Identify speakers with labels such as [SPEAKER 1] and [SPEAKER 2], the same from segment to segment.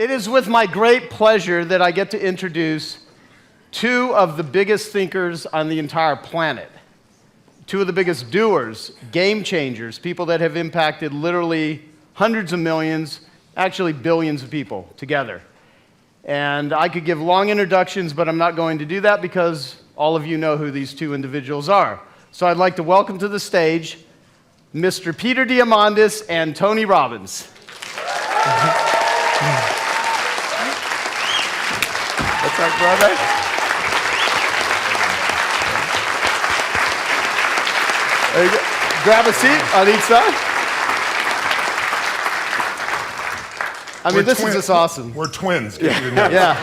[SPEAKER 1] It is with my great pleasure that I get to introduce two of the biggest thinkers on the entire planet. Two of the biggest doers, game changers, people that have impacted literally hundreds of millions, actually billions of people together. And I could give long introductions, but I'm not going to do that because all of you know who these two individuals are. So I'd like to welcome to the stage Mr. Peter Diamandis and Toni Роббинс. What's up, brother? There you go. Grab a seat on each side. I mean, this is just awesome.
[SPEAKER 2] We're twins.
[SPEAKER 1] Yeah.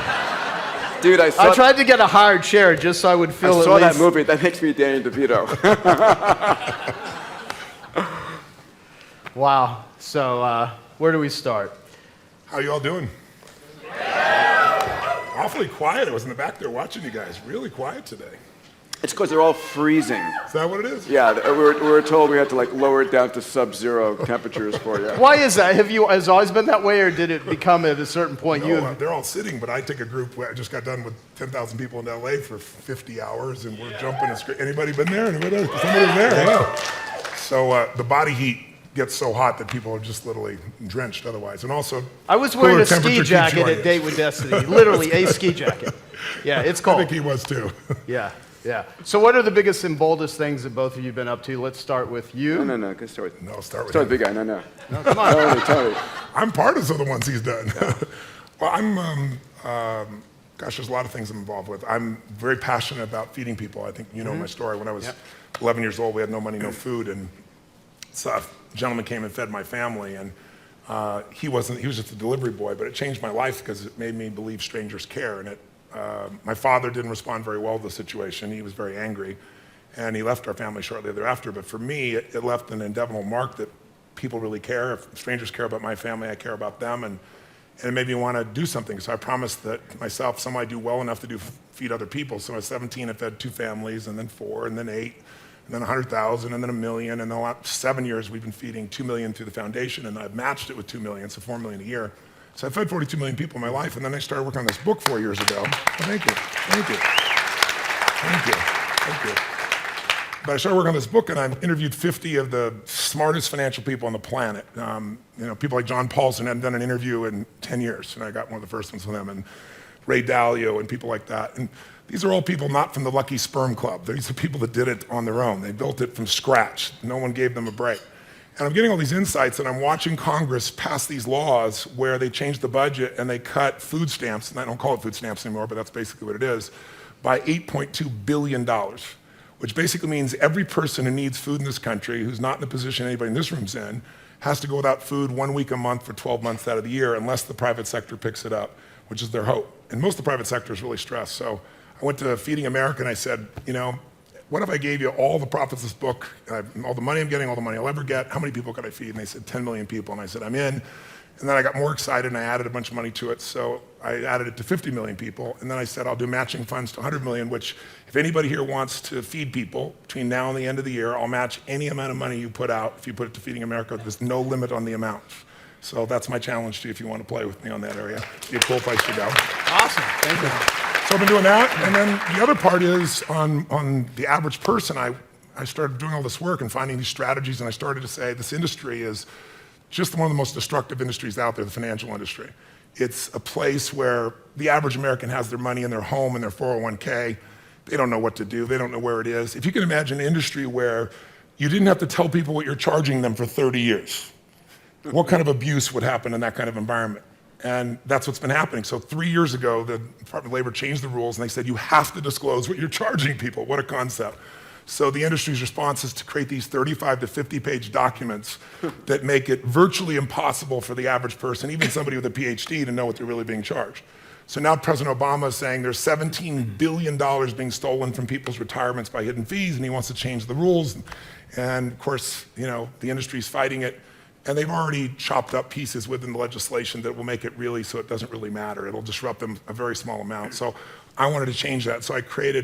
[SPEAKER 3] Dude, I
[SPEAKER 1] tried to get a hard chair just so I would feel
[SPEAKER 3] I
[SPEAKER 1] at
[SPEAKER 3] saw
[SPEAKER 1] least.
[SPEAKER 3] that movie. That makes me Danny DeVito.
[SPEAKER 1] Wow. So, where do we start?
[SPEAKER 2] How you all doing? Awfully quiet. I was in the back there watching you guys. Really quiet today.
[SPEAKER 3] It's because they're all freezing.
[SPEAKER 2] Is that what it is?
[SPEAKER 3] Yeah, we were told we had to lower it down to sub-zero temperatures for you.
[SPEAKER 1] Why is that? Has it always been that way, or did it become at a certain point?
[SPEAKER 2] No, they're all sitting, but I take a group. I just got done with 10,000 people in LA for 50 hours, and we're jumping and screaming. Anybody been there? Somebody there? Yeah. So the body heat gets so hot that people are just literally drenched otherwise. And also,
[SPEAKER 1] I was wearing a ski jacket at Date with Destiny. Literally a ski jacket. Yeah, it's cold.
[SPEAKER 2] I think he was too.
[SPEAKER 1] Yeah. Yeah. So what are the biggest and boldest things that both of you have been up to? Let's start with you.
[SPEAKER 3] No. Go start with.
[SPEAKER 2] No, start with
[SPEAKER 3] the big guy. No.
[SPEAKER 1] No, come on.
[SPEAKER 3] Tony.
[SPEAKER 2] I'm part of some of the ones he's done. Yeah. Well, gosh, there's a lot of things I'm involved with. I'm very passionate about feeding people. I think you know my story. When I was 11 years old, we had no money, no food, and so a gentleman came and fed my family, and he was just a delivery boy, but it changed my life because it made me believe strangers care, and my father didn't respond very well to the situation. He was very angry, and he left our family shortly thereafter. But for me, it left an indelible mark that people really care. If strangers care about my family, I care about them, and it made me want to do something. So I promised that myself, somehow I do well enough to feed other people. So at 17, I fed 2 families, and then 4, and then 8, and then 100,000, and then 1 million. And the last 7 years, we've been feeding 2 million through the foundation, and I've matched it with 2 million, so 4 million a year. So I fed 42 million people in my life, and then I started working on this book 4 years ago. Oh, thank you. But I started working on this book, and I interviewed 50 of the smartest financial people on the planet. People like John Paulson hadn't done an interview in 10 years, and I got one of the first ones with him, and Ray Dalio and people like that. And these are all people not from the Lucky Sperm Club. These are people that did it on their own. They built it from scratch. No one gave them a break. And I'm getting all these insights, and I'm watching Congress pass these laws where they change the budget and they cut food stamps, and I don't call it food stamps anymore, but that's basically what it is, by $8.2 billion, which basically means every person who needs food in this country, who's not in the position anybody in this room's in, has to go without food 1 week a month for 12 months out of the year, unless the private sector picks it up, which is their hope. And most of the private sector is really stressed. So I went to Feeding America, and I said, what if I gave you all the profits of this book, all the money I'm getting, all the money I'll ever get, how many people could I feed? And they said 10 million people, and I said, I'm in. And then I got more excited, and I added a bunch of money to it, so I added it to 50 million people. And then I said, I'll do matching funds to 100 million, which if anybody here wants to feed people between now and the end of the year, I'll match any amount of money you put out. If you put it to Feeding America, there's no limit on the amount. So that's my challenge to you if you want to play with me on that area. It'd be a cool place to go.
[SPEAKER 1] Awesome, thank you.
[SPEAKER 2] So I've been doing that, and then the other part is on the average person, I started doing all this work and finding these strategies, and I started to say this industry is just one of the most destructive industries out there, the financial industry. It's a place where the average American has their money in their home and their 401k. They don't know what to do. They don't know where it is. If you can imagine an industry where you didn't have to tell people what you're charging them for 30 years, what kind of abuse would happen in that kind of environment? And that's what's been happening. So 3 years ago, the Department of Labor changed the rules, and they said you have to disclose what you're charging people. What a concept. So the industry's response is to create these 35 to 50-page documents that make it virtually impossible for the average person, even somebody with a PhD, to know what they're really being charged. So now President Obama is saying there's $17 billion being stolen from people's retirements by hidden fees, and he wants to change the rules. And of course, the industry's fighting it. And they've already chopped up pieces within the legislation that will make it really so it doesn't really matter. It'll disrupt them a very small amount. So I wanted to change that. So I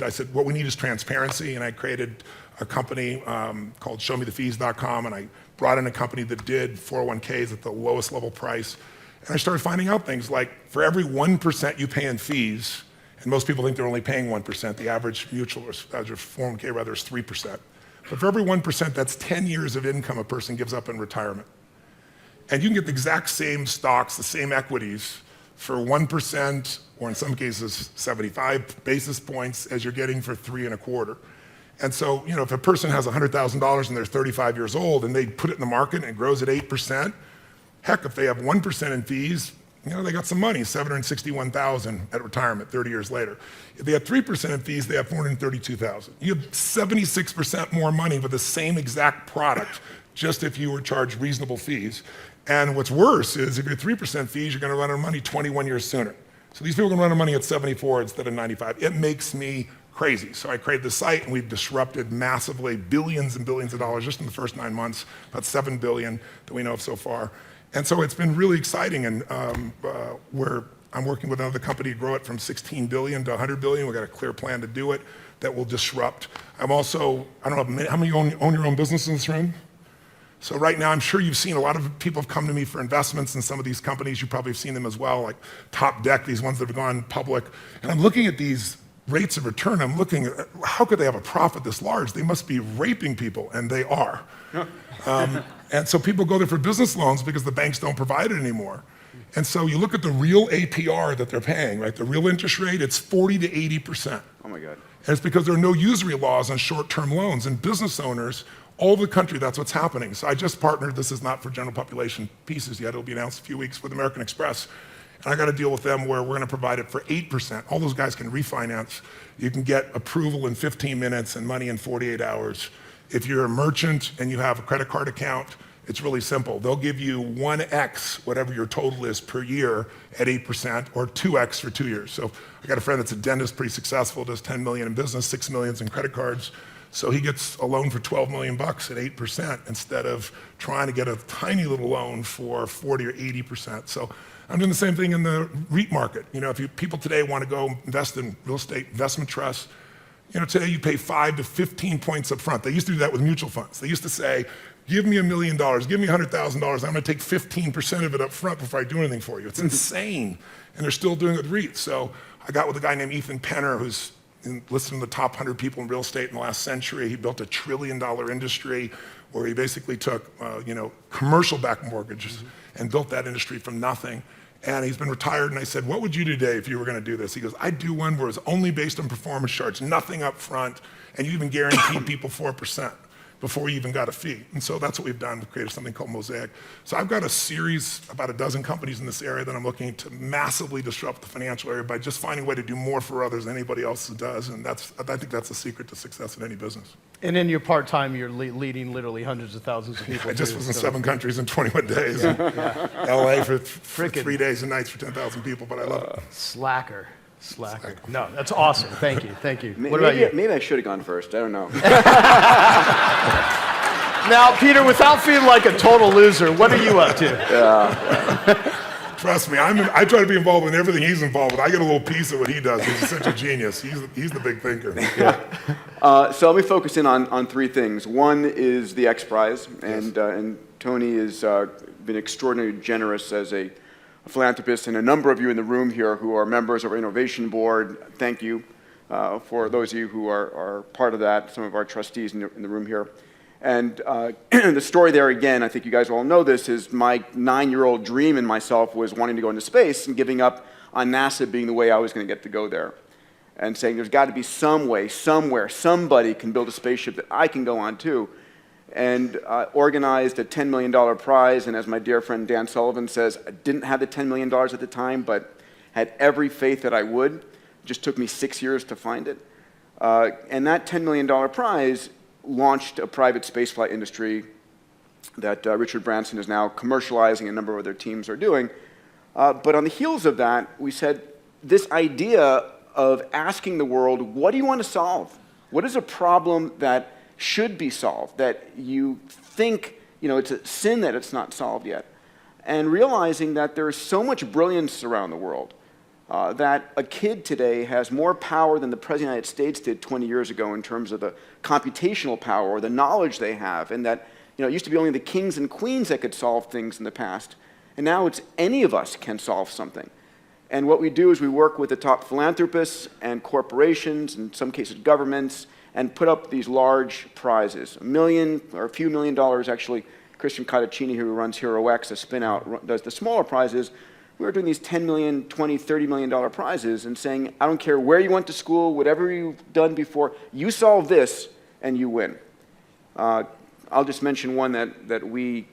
[SPEAKER 2] said, what we need is transparency. And I created a company called ShowMeTheFees.com. And I brought in a company that did 401ks at the lowest level price. And I started finding out things like for every 1% you pay in fees, and most people think they're only paying 1%, the average mutual or average 401k rather is 3%. But for every 1%, that's 10 years of income a person gives up in retirement. And you can get the exact same stocks, the same equities for 1%, or in some cases 75 basis points as you're getting for 3.25. And so, if a person has $100,000 and they're 35 years old and they put it in the market and it grows at 8%, heck, if they have 1% in fees, they got some money, $761,000 at retirement 30 years later. If they have 3% in fees, they have $432,000. You have 76% more money with the same exact product, just if you were charged reasonable fees. And what's worse is if you're 3% fees, you're gonna run out of money 21 years sooner. So these people are gonna run out of money at 74 instead of 95. It makes me crazy. So I created this site and we've disrupted massively billions and billions of dollars just in the first 9 months, about $7 billion that we know of so far. And so it's been really exciting, and I'm working with another company to grow it from 16 billion to 100 billion. We've got a clear plan to do it that will disrupt. I'm also, I don't know, how many own your own business in this room? So right now, I'm sure you've seen a lot of people have come to me for investments in some of these companies. You probably have seen them as well, like Top Deck, these ones that have gone public. And I'm looking at these rates of return. I'm looking at how could they have a profit this large? They must be raping people, and they are. And so people go there for business loans because the banks don't provide it anymore. And so you look at the real APR that they're paying, right? The real interest rate, it's 40 to 80%.
[SPEAKER 3] Oh my God.
[SPEAKER 2] And it's because there are no usury laws on short-term loans. And business owners, all over the country, that's what's happening. So I just partnered, this is not for general population pieces yet, it'll be announced in a few weeks, with American Express. And I got a deal with them where we're gonna provide it for 8%. All those guys can refinance. You can get approval in 15 minutes and money in 48 hours. If you're a merchant and you have a credit card account, it's really simple. They'll give you 1x, whatever your total is per year at 8%, or 2x for 2 years. So I got a friend that's a dentist, pretty successful, does 10 million in business, 6 million in credit cards. So he gets a loan for 12 million bucks at 8% instead of trying to get a tiny little loan for 40 or 80%. So I'm doing the same thing in the REIT market. If people today want to go invest in real estate investment trusts, today you pay 5 to 15 points up front. They used to do that with mutual funds. They used to say, give me $1 million, give me $100,000, I'm gonna take 15% of it up front before I do anything for you. It's insane, and they're still doing it with REITs. So I got with a guy named Ethan Penner, who's listed in the top 100 people in real estate in the last century. He built $1 trillion industry where he basically took commercial-backed mortgages and built that industry from nothing. And he's been retired, and I said, what would you do today if you were gonna do this? He goes, I'd do one where it's only based on performance charts, nothing up front, and you even guaranteed people 4% before you even got a fee. And so that's what we've done. We've created something called Mosaic. So I've got a series, about a dozen companies in this area that I'm looking to massively disrupt the financial area by just finding a way to do more for others than anybody else does. And I think that's the secret to success in any business.
[SPEAKER 1] And in your part-time, you're leading literally hundreds of thousands of people.
[SPEAKER 2] I just was in 7 countries in 21 days. LA for 3 days and nights for 10,000 people, but I love it.
[SPEAKER 1] Slacker. No, that's awesome. Thank you. What about you?
[SPEAKER 3] Maybe I should have gone first. I don't know.
[SPEAKER 1] Now, Peter, without feeling like a total loser, what are you up to?
[SPEAKER 2] Trust me, I try to be involved in everything he's involved with. I get a little piece of what he does. He's such a genius. He's the big thinker.
[SPEAKER 3] Yeah. So let me focus in on 3 things. One is the X Prize, and Tony has been extraordinarily generous as a philanthropist, and a number of you in the room here who are members of our innovation board. Thank you for those of you who are part of that, some of our trustees in the room here. And the story there, again, I think you guys all know this, is my 9-year-old dream in myself was wanting to go into space and giving up on NASA being the way I was going to get to go there. And saying there's got to be some way, somewhere, somebody can build a spaceship that I can go on too. And organized a $10 million prize, and as my dear friend Dan Sullivan says, I didn't have the $10 million at the time, but had every faith that I would. It just took me 6 years to find it. And that $10 million prize launched a private spaceflight industry that Richard Branson is now commercializing, a number of other teams are doing. But on the heels of that, we said this idea of asking the world, what do you want to solve? What is a problem that should be solved, that you think, it's a sin that it's not solved yet? And realizing that there's so much brilliance around the world, that a kid today has more power than the President of the United States did 20 years ago in terms of the computational power or the knowledge they have, and that it used to be only the kings and queens that could solve things in the past. And now it's any of us can solve something. And what we do is we work with the top philanthropists and corporations, in some cases governments, and put up these large prizes. $1 million or a few $1 million, actually. Christian Cottacini, who runs HeroX, a spin-out, does the smaller prizes. We were doing these $10 million, $20, $30 million prizes and saying, I don't care where you went to school, whatever you've done before, you solve this and you win. I'll just mention one that we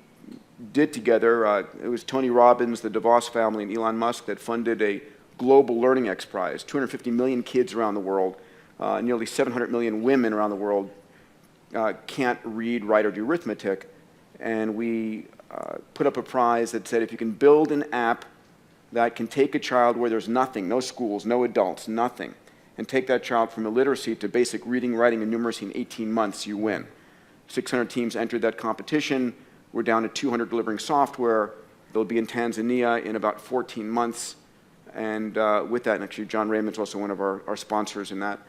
[SPEAKER 3] did together. It was Toни Роббинс, the DeVos family, and Elon Musk that funded a global learning X Prize. 250 million kids around the world, nearly 700 million women around the world can't read, write, or do arithmetic. And we put up a prize that said if you can build an app that can take a child where there's nothing, no schools, no adults, nothing, and take that child from illiteracy to basic reading, writing, and numeracy in 18 months, you win. 600 teams entered that competition. We're down to 200 delivering software. They'll be in Tanzania in about 14 months. And with that, and actually John Raymond's also one of our sponsors in that,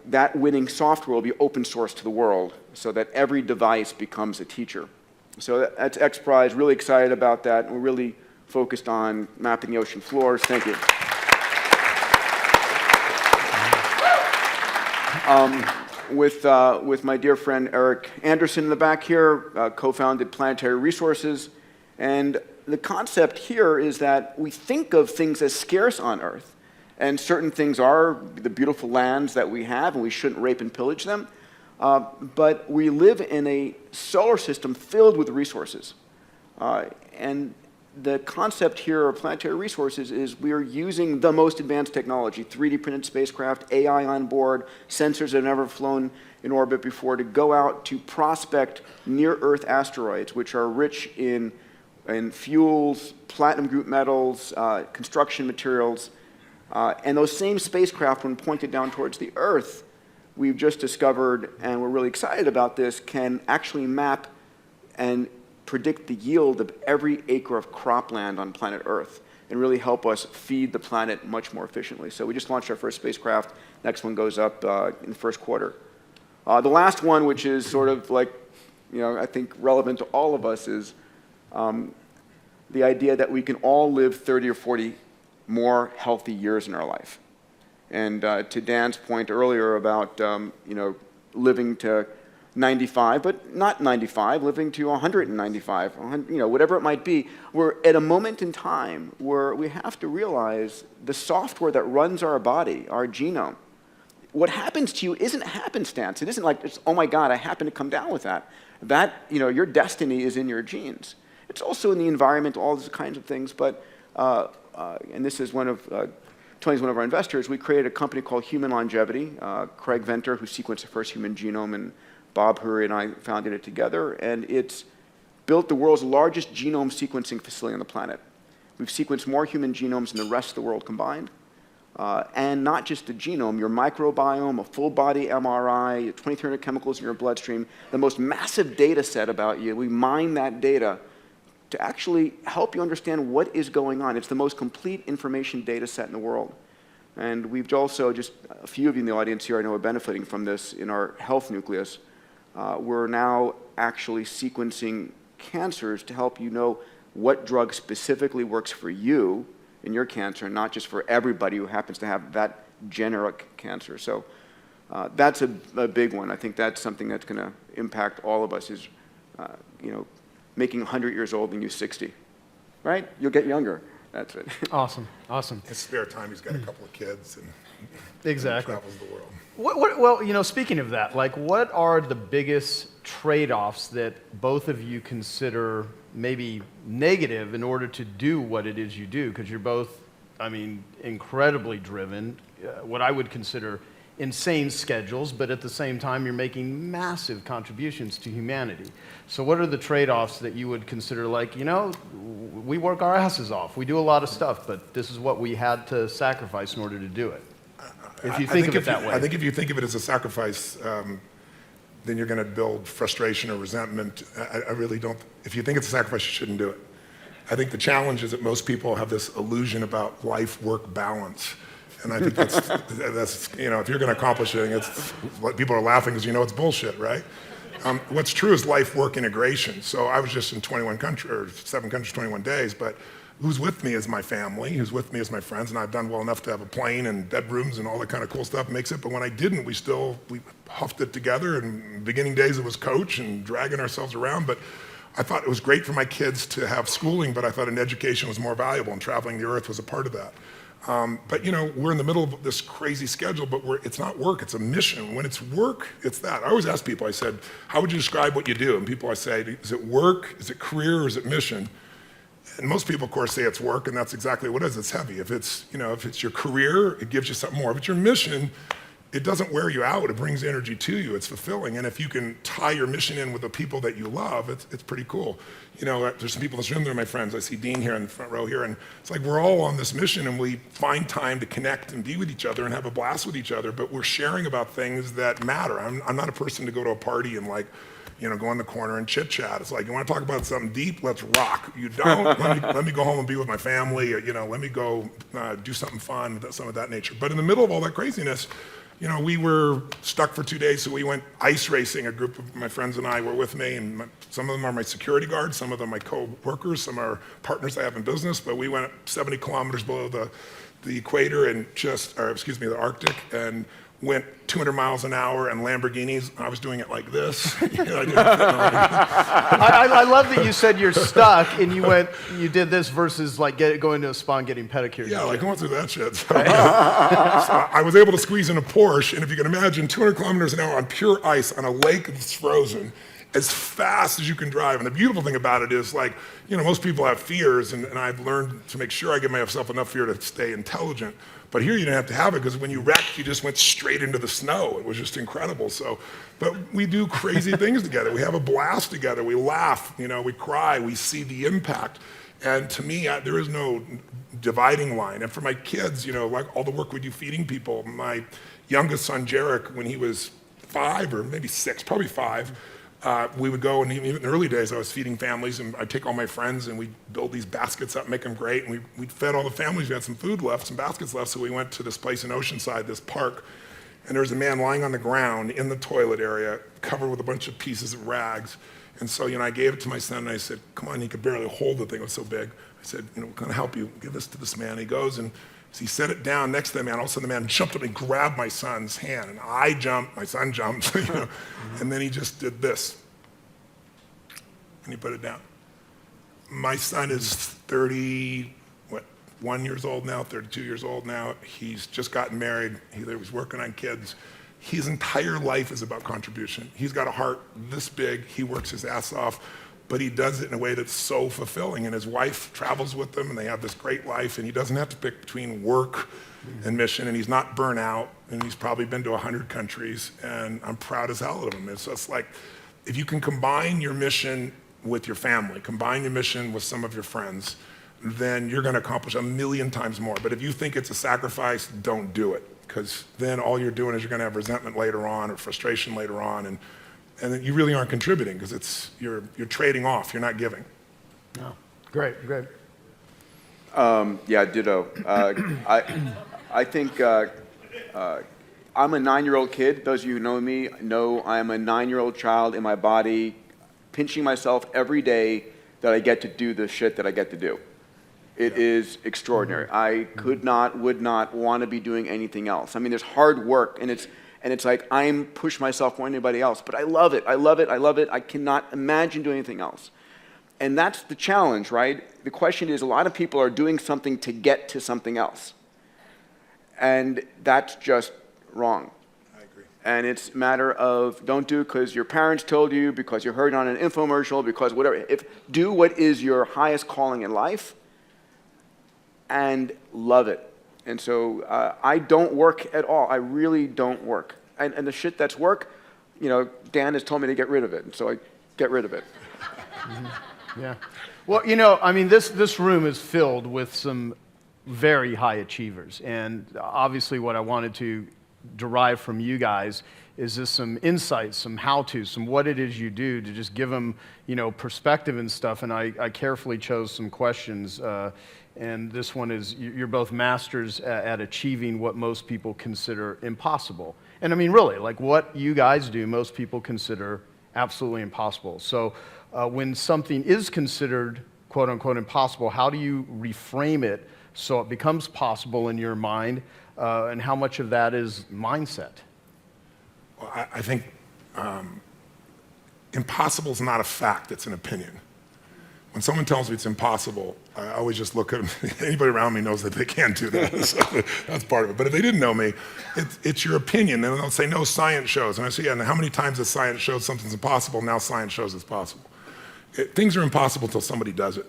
[SPEAKER 3] that winning software will be open source to the world so that every device becomes a teacher. So that's X Prize, really excited about that. And we're really focused on mapping the ocean floors. Thank you. With my dear friend Eric Anderson in the back here, co-founded Planetary Resources. And the concept here is that we think of things as scarce on Earth. And certain things are the beautiful lands that we have, and we shouldn't rape and pillage them. But we live in a solar system filled with resources. And the concept here of Planetary Resources is we are using the most advanced technology, 3D printed spacecraft, AI on board, sensors that have never flown in orbit before, to go out to prospect near-Earth asteroids, which are rich in fuels, platinum group metals, construction materials. And those same spacecraft, when pointed down towards the Earth, we've just discovered, and we're really excited about this, can actually map and predict the yield of every acre of cropland on planet Earth and really help us feed the planet much more efficiently. So we just launched our first spacecraft. Next one goes up in the first quarter. The last one, which is sort of like, I think relevant to all of us, is the idea that we can all live 30 or 40 more healthy years in our life. And to Dan's point earlier about living to 95, but not 95, living to 195, whatever it might be, we're at a moment in time where we have to realize the software that runs our body, our genome, what happens to you isn't happenstance. It isn't like, oh my God, I happen to come down with that. That, your destiny is in your genes. It's also in the environment, all these kinds of things, but, and this is Tony's one of our investors, we created a company called Human Longevity. Craig Venter, who sequenced the first human genome, and Bob Hurry and I founded it together, and it's built the world's largest genome sequencing facility on the planet. We've sequenced more human genomes than the rest of the world combined. And not just the genome, your microbiome, a full body MRI, 2,300 chemicals in your bloodstream, the most massive data set about you. We mine that data to actually help you understand what is going on. It's the most complete information data set in the world. And we've also, just a few of you in the audience here I know are benefiting from this in our health nucleus. We're now actually sequencing cancers to help you know what drug specifically works for you in your cancer, not just for everybody who happens to have that generic cancer. So that's a big one. I think that's something that's going to impact all of us, is making 100 years old when you're 60, right? You'll get younger. That's it.
[SPEAKER 1] Awesome, awesome.
[SPEAKER 2] His spare time, he's got a couple of kids and
[SPEAKER 1] Exactly.
[SPEAKER 2] travels the world.
[SPEAKER 1] Well, speaking of that, what are the biggest trade-offs that both of you consider maybe negative in order to do what it is you do? Because you're both, incredibly driven, what I would consider insane schedules, but at the same time, you're making massive contributions to humanity. So what are the trade-offs that you would consider we work our asses off, we do a lot of stuff, but this is what we had to sacrifice in order to do it? If you think of it that way.
[SPEAKER 2] I think if you think of it as a sacrifice, then you're going to build frustration or resentment. I really don't. If you think it's a sacrifice, you shouldn't do it. I think the challenge is that most people have this illusion about life-work balance. And I think that's if you're going to accomplish anything, people are laughing because it's bullshit, right? What's true is life-work integration. So I was just in 21 countries, or 7 countries, 21 days, but who's with me is my family, who's with me is my friends, and I've done well enough to have a plane and bedrooms and all that kind of cool stuff makes it, but when I didn't, we huffed it together, and beginning days it was Coach and dragging ourselves around, but I thought it was great for my kids to have schooling, but I thought an education was more valuable, and traveling the earth was a part of that. But we're in the middle of this crazy schedule, but it's not work, it's a mission. When it's work, it's that. I always ask people, I said, how would you describe what you do? And people, I say, is it work, is it career, or is it mission? And most people, of course, say it's work, and that's exactly what it is. It's heavy. If it's your career, it gives you something more. If it's your mission, it doesn't wear you out. It brings energy to you. It's fulfilling. And if you can tie your mission in with the people that you love, it's pretty cool. There's some people in this room, they're my friends. I see Dean here in the front row here, and it's like we're all on this mission, and we find time to connect and be with each other and have a blast with each other, but we're sharing about things that matter. I'm not a person to go to a party and go in the corner and chit chat. It's like, you want to talk about something deep? Let's rock. You don't? let me go home and be with my family. Let me go do something fun, some of that nature. But in the middle of all that craziness, we were stuck for 2 days, so we went ice racing. A group of my friends and I were with me, and some of them are my security guards, some of them my co-workers, some are partners I have in business, but we went 70 kilometers below the equator and the Arctic, and went 200 miles an hour in Lamborghinis. I was doing it like this.
[SPEAKER 1] I love that you said you're stuck and you did this versus going to a spa and getting pedicures.
[SPEAKER 2] Yeah, going through that shit. So I was able to squeeze in a Porsche, and if you can imagine 200 kilometers an hour on pure ice on a lake that's frozen, as fast as you can drive. And the beautiful thing about it is most people have fears, and I've learned to make sure I give myself enough fear to stay intelligent. But here you didn't have to have it, because when you wrecked, you just went straight into the snow. It was just incredible. But we do crazy things together. We have a blast together. We laugh, we cry, we see the impact. And to me, there is no dividing line. And for my kids, all the work we do feeding people, my youngest son, Jarek, when he was 5 or maybe 6, probably 5, we would go, and even in the early days, I was feeding families, and I'd take all my friends, and we'd build these baskets up, make them great, and we'd fed all the families. We had some food left, some baskets left, so we went to this place in Oceanside, this park, and there was a man lying on the ground in the toilet area, covered with a bunch of pieces of rags. And so, I gave it to my son, and I said, come on, he could barely hold the thing, it was so big. I said, can I help you? Give this to this man. He goes, and so he set it down next to the man. All of a sudden, the man jumped up and grabbed my son's hand. And I jumped, my son jumped, and then he just did this. And he put it down. My son is 31 years old now, 32 years old now. He's just gotten married. He was working on kids. His entire life is about contribution. He's got a heart this big. He works his ass off, but he does it in a way that's so fulfilling. And his wife travels with them, and they have this great life, and he doesn't have to pick between work and mission, and he's not burnt out, and he's probably been to 100 countries, and I'm proud as hell of him. It's just like, if you can combine your mission with your family, combine your mission with some of your friends, then you're going to accomplish 1,000,000 times more. But if you think it's a sacrifice, don't do it, because then all you're doing is you're going to have resentment later on or frustration later on, and then you really aren't contributing, because you're trading off, you're not giving.
[SPEAKER 1] No. Great.
[SPEAKER 3] Yeah, ditto. I think I'm a 9-year-old kid. Those of you who know me know I'm a 9-year-old child in my body, pinching myself every day that I get to do the shit that I get to do. It is extraordinary. I would not want to be doing anything else. I mean, there's hard work, and it's like I'm pushing myself more than anybody else, but I love it. I cannot imagine doing anything else. And that's the challenge, right? The question is, a lot of people are doing something to get to something else. And that's just wrong.
[SPEAKER 2] I agree.
[SPEAKER 3] And it's a matter of don't do it because your parents told you, because you heard it on an infomercial, because whatever. Do what is your highest calling in life and love it. And so I don't work at all. I really don't work. And the shit that's work, Dan has told me to get rid of it. And so I get rid of it.
[SPEAKER 1] Mm-hmm. Yeah. Well, I mean, this room is filled with some very high achievers. And obviously what I wanted to derive from you guys is just some insights, some how-tos, some what it is you do to just give them, perspective and stuff. And I carefully chose some questions. And this one is, you're both masters at achieving what most people consider impossible. And I mean, really, like what you guys do, most people consider absolutely impossible. So when something is considered quote unquote impossible, how do you reframe it so it becomes possible in your mind, and how much of that is mindset?
[SPEAKER 2] Well, I think impossible is not a fact, it's an opinion. When someone tells me it's impossible, I always just look at them. Anybody around me knows that they can't do that. So that's part of it. But if they didn't know me, it's your opinion. And they'll say, no, science shows. And I say, yeah, and how many times has science showed something's impossible? Now science shows it's possible. Things are impossible until somebody does it.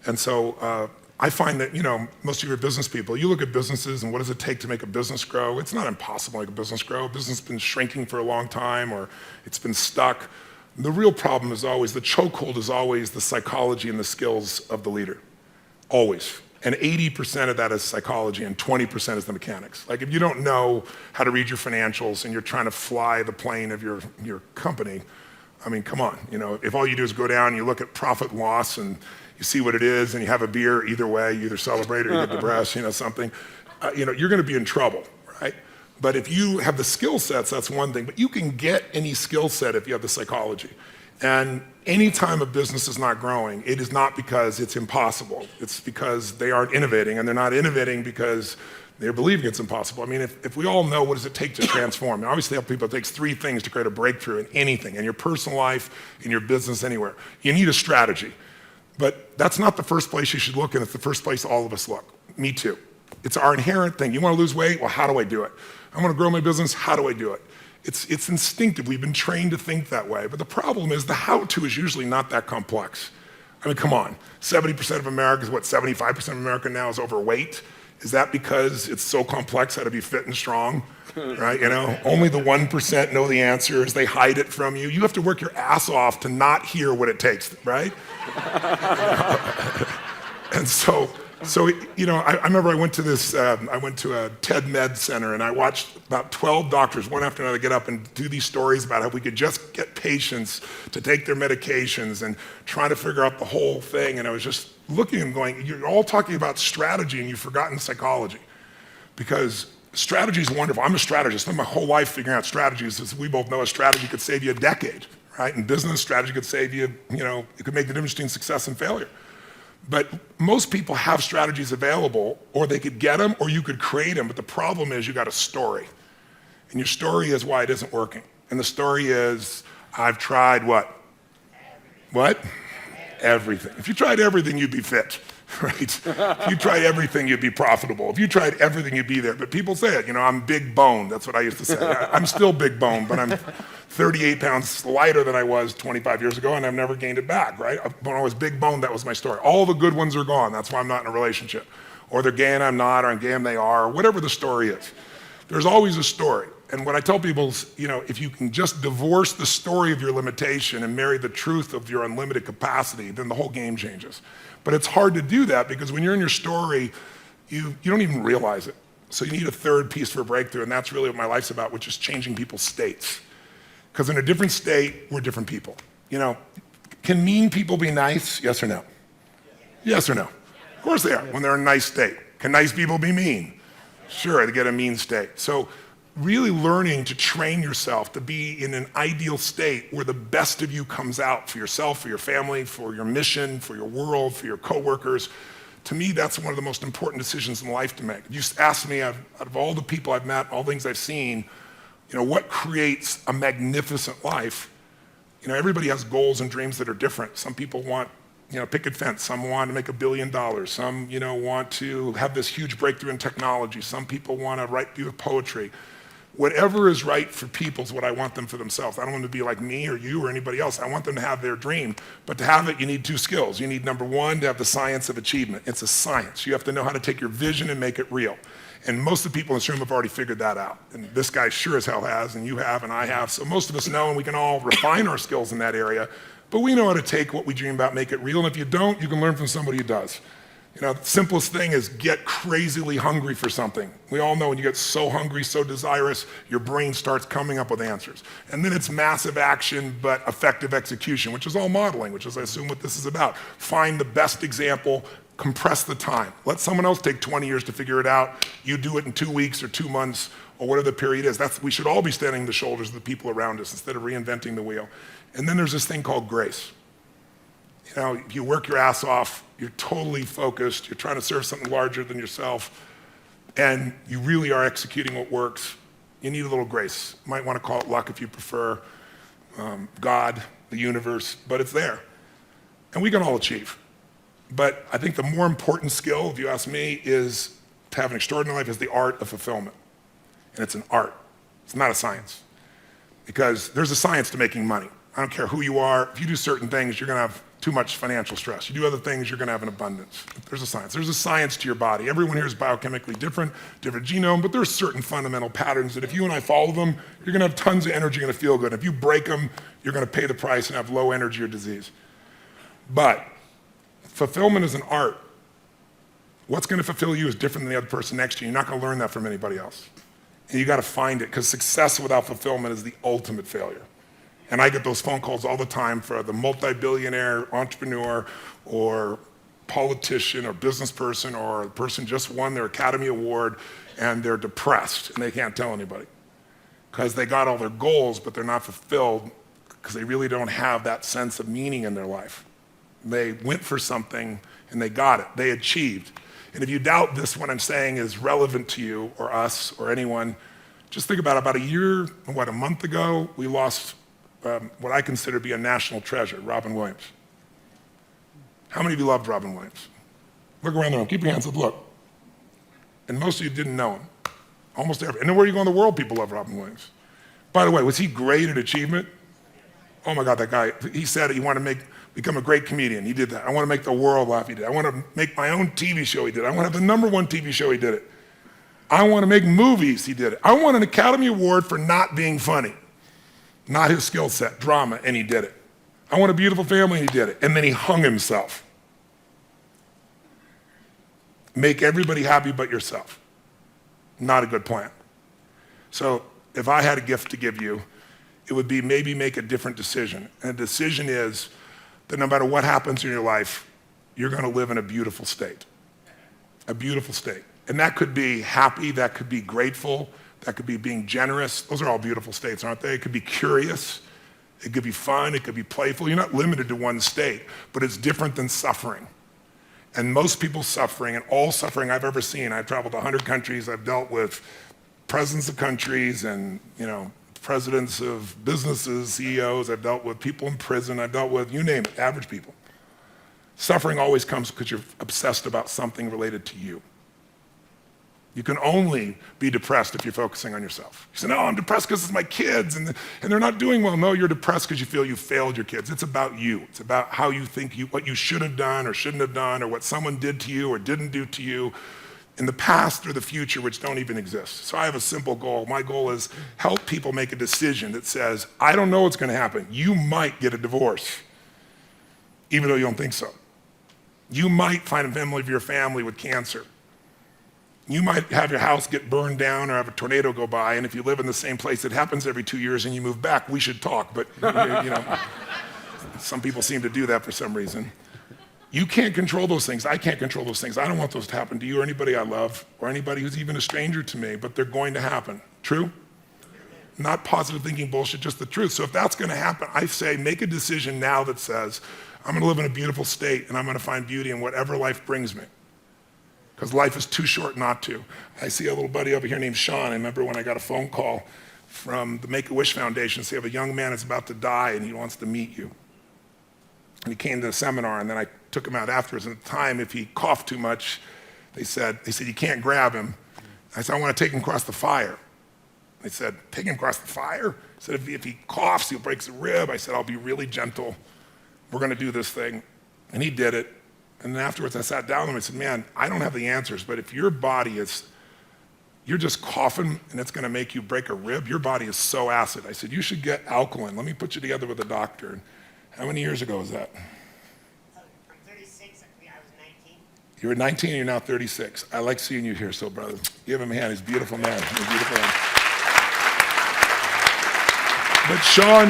[SPEAKER 2] And so I find that, most of your business people, you look at businesses and what does it take to make a business grow? It's not impossible to make a business grow. A business has been shrinking for a long time, or it's been stuck. The real problem is always, the chokehold is always the psychology and the skills of the leader, always. And 80% of that is psychology and 20% is the mechanics. Like if you don't know how to read your financials and you're trying to fly the plane of your company, I mean, come on. If all you do is go down and you look at profit and loss and you see what it is and you have a beer, either way, you either celebrate or you get depressed, something, you're gonna be in trouble, right? But if you have the skill sets, that's one thing. But you can get any skill set if you have the psychology. And anytime a business is not growing, it is not because it's impossible. It's because they aren't innovating, and they're not innovating because they're believing it's impossible. I mean, if we all know what does it take to transform, and I always tell people it takes 3 things to create a breakthrough in anything, in your personal life, in your business, anywhere. You need a strategy. But that's not the first place you should look, and it's the first place all of us look. Me too. It's our inherent thing. You want to lose weight? Well, how do I do it? I want to grow my business. How do I do it? It's instinctive. We've been trained to think that way. But the problem is the how-to is usually not that complex. I mean, come on. 70% of America is 75% of America now is overweight. Is that because it's so complex how to be fit and strong? Right? Only the 1% know the answers. They hide it from you. You have to work your ass off to not hear what it takes, right? And so I remember I went to a TED Med Center and I watched about 12 doctors, one after another, get up and do these stories about how we could just get patients to take their medications and trying to figure out the whole thing. And I was just looking and going, you're all talking about strategy and you've forgotten psychology. Because strategy is wonderful. I'm a strategist. I spent my whole life figuring out strategies. As we both know, a strategy could save you a decade, right? In business, strategy could save you, it could make the difference between success and failure. But most people have strategies available, or they could get them, or you could create them. But the problem is you got a story. And your story is why it isn't working. And the story is, I've tried what? What? Everything. If you tried everything, you'd be fit, right? If you tried everything, you'd be profitable. If you tried everything, you'd be there. But people say it, I'm big boned. That's what I used to say. I'm still big boned, but I'm 38 pounds lighter than I was 25 years ago, and I've never gained it back, right? When I was big boned, that was my story. All the good ones are gone. That's why I'm not in a relationship. Or they're gay and I'm not, or I'm gay and they are, or whatever the story is. There's always a story. And what I tell people is, if you can just divorce the story of your limitation and marry the truth of your unlimited capacity, then the whole game changes. But it's hard to do that because when you're in your story, you don't even realize it. So you need a third piece for breakthrough, and that's really what my life's about, which is changing people's states. Because in a different state, we're different people. Can mean people be nice? Yes or no? Yes or no? Of course they are, when they're in a nice state. Can nice people be mean? Sure, they get a mean state. So really learning to train yourself to be in an ideal state where the best of you comes out for yourself, for your family, for your mission, for your world, for your coworkers. To me, that's one of the most important decisions in life to make. You just ask me, out of all the people I've met, all the things I've seen, what creates a magnificent life? Everybody has goals and dreams that are different. Some people want, picket fence. Some want to make $1 billion. Some, want to have this huge breakthrough in technology. Some people want to write poetry. Whatever is right for people is what I want them for themselves. I don't want them to be like me or you or anybody else. I want them to have their dream. But to have it, you need 2 skills. You need, number 1, to have the science of achievement. It's a science. You have to know how to take your vision and make it real. And most of the people in this room have already figured that out. And this guy sure as hell has, and you have, and I have. So most of us know, and we can all refine our skills in that area. But we know how to take what we dream about, make it real. And if you don't, you can learn from somebody who does. The simplest thing is get crazily hungry for something. We all know when you get so hungry, so desirous, your brain starts coming up with answers. And then it's massive action, but effective execution, which is all modeling, which is, I assume, what this is about. Find the best example, Compress the time. Let someone else take 20 years to figure it out. You do it in 2 weeks or 2 months or whatever the period is. We should all be standing on the shoulders of the people around us instead of reinventing the wheel. And then there's this thing called grace. You know, you work your ass off, you're totally focused, you're trying to serve something larger than yourself, and you really are executing what works. You need a little grace. You might want to call it luck if you prefer, God, the universe, but it's there. And we can all achieve. But I think the more important skill, if you ask me, is to have an extraordinary life is the art of fulfillment. And it's an art. It's not a science. Because there's a science to making money. I don't care who you are. If you do certain things, you're going to have too much financial stress. You do other things, you're going to have an abundance. There's a science. There's a science to your body. Everyone here is biochemically different genome, but there's certain fundamental patterns that if you and I follow them, you're going to have tons of energy, you're going to feel good. If you break them, you're going to pay the price and have low energy or disease. But fulfillment is an art. What's going to fulfill you is different than the other person next to you. You're not going to learn that from anybody else. And you got to find it, because success without fulfillment is the ultimate failure. And I get those phone calls all the time for the multi-billionaire entrepreneur or politician or business person or the person just won their Academy Award and they're depressed and they can't tell anybody because they got all their goals, but they're not fulfilled because they really don't have that sense of meaning in their life. They went for something and they got it. They achieved. And if you doubt this, what I'm saying is relevant to you or us or anyone, just think about a year, a month ago, we lost what I consider to be a national treasure, Robin Williams. How many of you loved Robin Williams? Look around the room, keep your hands up, look. And most of you didn't know him. Almost every, and anywhere you go in the world, people love Robin Williams. By the way, was he great at achievement? Oh my God, that guy, he said he wanted to become a great comedian, he did that. I want to make the world laugh, he did. I want to make my own TV show, he did. I want to have the #1 TV show, he did it. I want to make movies, he did it. I want an Academy Award for not being funny. Not his skill set, drama, and he did it. I want a beautiful family, and he did it. And then he hung himself. Make everybody happy but yourself. Not a good plan. So if I had a gift to give you, it would be maybe make a different decision. And the decision is that no matter what happens in your life, you're going to live in a beautiful state. A beautiful state. And that could be happy, that could be grateful, that could be being generous. Those are all beautiful states, aren't they? It could be curious. It could be fun. It could be playful. You're not limited to one state, but it's different than suffering. And most people's suffering, and all suffering I've ever seen, I've traveled to 100 countries. I've dealt with presidents of countries and, presidents of businesses, CEOs. I've dealt with people in prison. I've dealt with, you name it, average people. Suffering always comes because you're obsessed about something related to you. You can only be depressed if you're focusing on yourself. You say, no, I'm depressed because it's my kids and they're not doing well. No, you're depressed because you feel you failed your kids. It's about you. It's about how you think what you should have done or shouldn't have done or what someone did to you or didn't do to you in the past or the future, which don't even exist. So I have a simple goal. My goal is help people make a decision that says, I don't know what's going to happen. You might get a divorce, even though you don't think so. You might find a member of your family with cancer. You might have your house get burned down or have a tornado go by, and if you live in the same place, it happens every 2 years and you move back, we should talk, but some people seem to do that for some reason. You can't control those things. I can't control those things. I don't want those to happen to you or anybody I love or anybody who's even a stranger to me, but they're going to happen. True? Not positive thinking bullshit, just the truth. So if that's going to happen, I say make a decision now that says, I'm going to live in a beautiful state and I'm going to find beauty in whatever life brings me. Because life is too short not to. I see a little buddy over here named Sean. I remember when I got a phone call from the Make-A-Wish Foundation, say, have a young man that's about to die and he wants to meet you. And he came to the seminar and then I took him out afterwards. And at the time, if he coughed too much, they said, you can't grab him. I said, I want to take him across the fire. They said, take him across the fire? I said, if he coughs, he'll break a rib. I said, I'll be really gentle. We're going to do this thing. And he did it. And then afterwards, I sat down with him and said, man, I don't have the answers, but if your body is, you're just coughing and it's going to make you break a rib, your body is so acid. I said, you should get alkaline. Let me put you together with a doctor. And how many years ago was that?
[SPEAKER 4] I'm 36. I was 19.
[SPEAKER 2] You were 19 and you're now 36. I like seeing you here, so brother. Give him a hand. He's a beautiful man. He's a beautiful man. But Sean,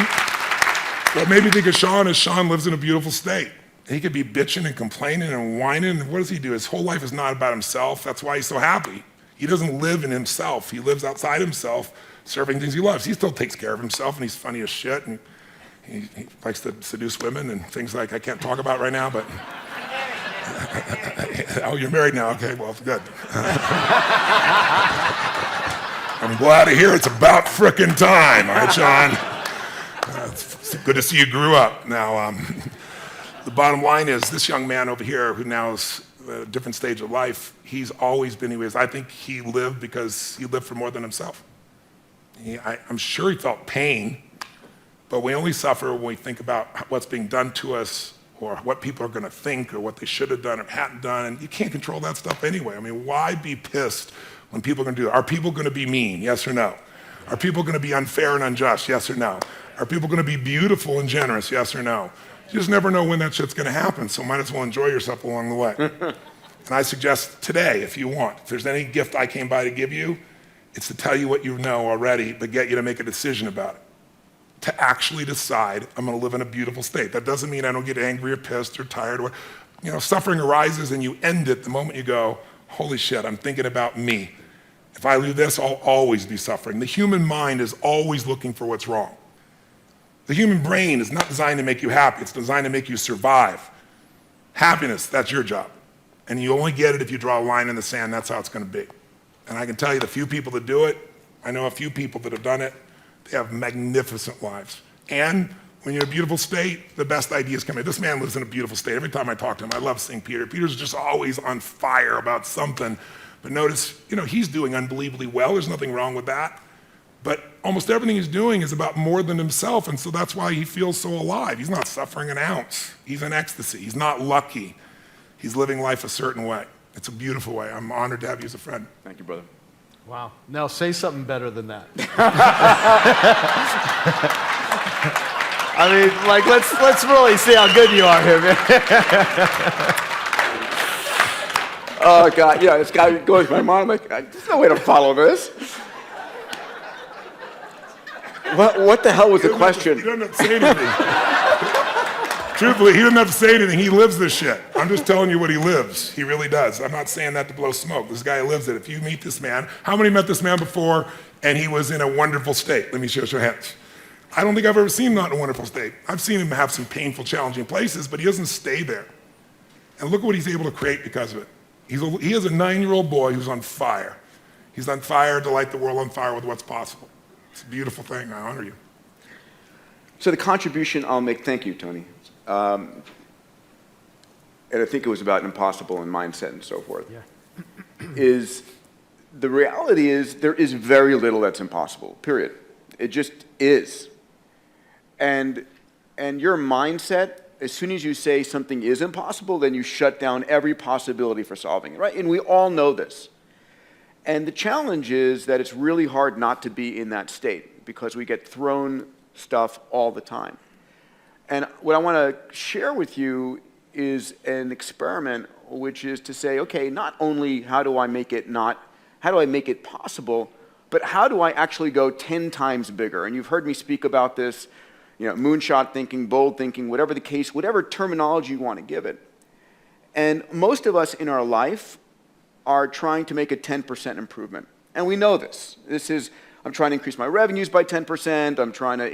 [SPEAKER 2] what made me think of Sean is Sean lives in a beautiful state. He could be bitching and complaining and whining. And what does he do? His whole life is not about himself. That's why he's so happy. He doesn't live in himself. He lives outside himself, serving things he loves. He still takes care of himself, and he's funny as shit, and he likes to seduce women and things like I can't talk about right now, but... Oh, you're married now? Okay, well, good. I'm glad to hear it's about frickin' time. All right, Sean? It's good to see you grew up. Now, the bottom line is this young man over here who now is at a different stage of life, he's always been who he is. I think he lived because he lived for more than himself. I'm sure he felt pain, but we only suffer when we think about what's being done to us or what people are going to think or what they should have done or hadn't done, and you can't control that stuff anyway. I mean, why be pissed when people are going to do it? Are people going to be mean? Yes or no? Are people going to be unfair and unjust? Yes or no? Are people going to be beautiful and generous? Yes or no? You just never know when that shit's going to happen, so might as well enjoy yourself along the way. And I suggest today, if you want, if there's any gift I came by to give you, it's to tell you what you know already, but get you to make a decision about it. To actually decide, I'm going to live in a beautiful state. That doesn't mean I don't get angry or pissed or tired. Or, suffering arises and you end it the moment you go, holy shit, I'm thinking about me. If I do this, I'll always be suffering. The human mind is always looking for what's wrong. The human brain is not designed to make you happy. It's designed to make you survive. Happiness, that's your job. And you only get it if you draw a line in the sand. That's how it's going to be. And I can tell you the few people that do it, I know a few people that have done it, they have magnificent lives. And when you're in a beautiful state, the best ideas come in. This man lives in a beautiful state. Every time I talk to him, I love seeing Peter. Peter's just always on fire about something. But notice, he's doing unbelievably well. There's nothing wrong with that. But almost everything he's doing is about more than himself, and so that's why he feels so alive. He's not suffering an ounce. He's in ecstasy. He's not lucky. He's living life a certain way. It's a beautiful way. I'm honored to have you as a friend.
[SPEAKER 3] Thank you, brother.
[SPEAKER 1] Wow. Now say something better than that. I mean, like, let's really see how good you are here, man.
[SPEAKER 3] Oh, God, yeah, this guy goes through my mind. I'm like, there's no way to follow this. What the hell was the question?
[SPEAKER 2] He doesn't have to say anything. Truthfully, he doesn't have to say anything. He lives this shit. I'm just telling you what he lives. He really does. I'm not saying that to blow smoke. This guy lives it. If you meet this man, how many met this man before and he was in a wonderful state? Let me show your hands. I don't think I've ever seen him not in a wonderful state. I've seen him have some painful, challenging places, but he doesn't stay there. And look what he's able to create because of it. He is a 9-year-old boy who's on fire. He's on fire to light the world on fire with what's possible. It's a beautiful thing. I honor you.
[SPEAKER 3] So the contribution I'll make, thank you, Tony. And I think it was about impossible and mindset and so forth, is the reality is there is very little that's impossible, period. It just is. And your mindset, as soon as you say something is impossible, then you shut down every possibility for solving it, right? And we all know this. And the challenge is that it's really hard not to be in that state because we get thrown stuff all the time. And what I want to share with you is an experiment, which is to say, okay, not only how do I make it possible, but how do I actually go 10 times bigger? And you've heard me speak about this, moonshot thinking, bold thinking, whatever the case, whatever terminology you want to give it. And most of us in our life are trying to make a 10% improvement. And we know this. I'm trying to increase my revenues by 10%. I'm trying to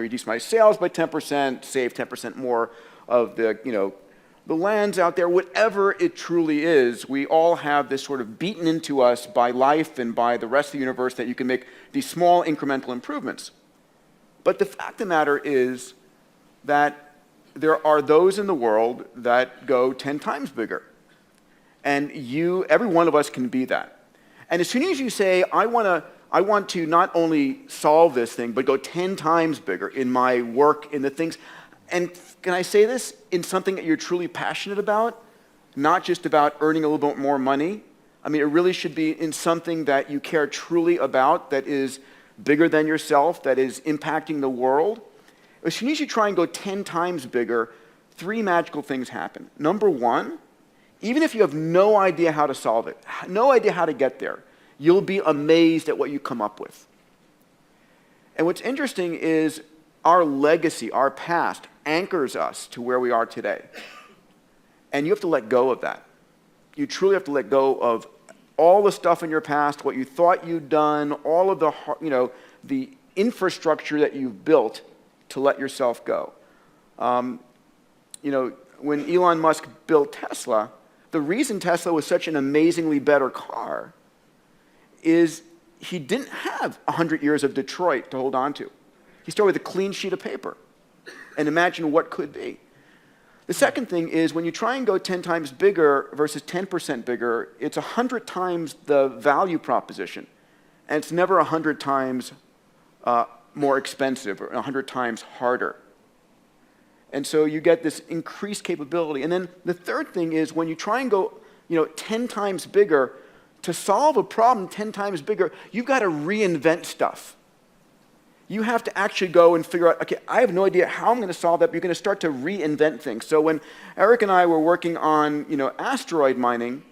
[SPEAKER 3] reduce my sales by 10%, save 10% more of the lands out there. Whatever it truly is, we all have this sort of beaten into us by life and by the rest of the universe that you can make these small incremental improvements. But the fact of the matter is that there are those in the world that go 10 times bigger. And every one of us can be that. And as soon as you say, I want to not only solve this thing, but go 10 times bigger in my work, in the things, and can I say this, in something that you're truly passionate about, not just about earning a little bit more money. I mean, it really should be in something that you care truly about, that is bigger than yourself, that is impacting the world. As soon as you try and go 10 times bigger, 3 magical things happen. Number one, even if you have no idea how to solve it, no idea how to get there, you'll be amazed at what you come up with. And what's interesting is our legacy, our past, anchors us to where we are today. And you have to let go of that. You truly have to let go of all the stuff in your past, what you thought you'd done, all of the, the infrastructure that you've built to let yourself go. When Elon Musk built Tesla, the reason Tesla was such an amazingly better car is he didn't have 100 years of Detroit to hold on to. He started with a clean sheet of paper and imagine what could be. The second thing is when you try and go 10 times bigger versus 10% bigger, it's 100 times the value proposition. And it's never 100 times more expensive or 100 times harder. And so you get this increased capability. And then the third thing is when you try and go 10 times bigger, to solve a problem 10 times bigger, you've got to reinvent stuff. You have to actually go and figure out, okay, I have no idea how I'm going to solve that, but you're going to start to reinvent things. So when Eric and I were working on asteroid mining,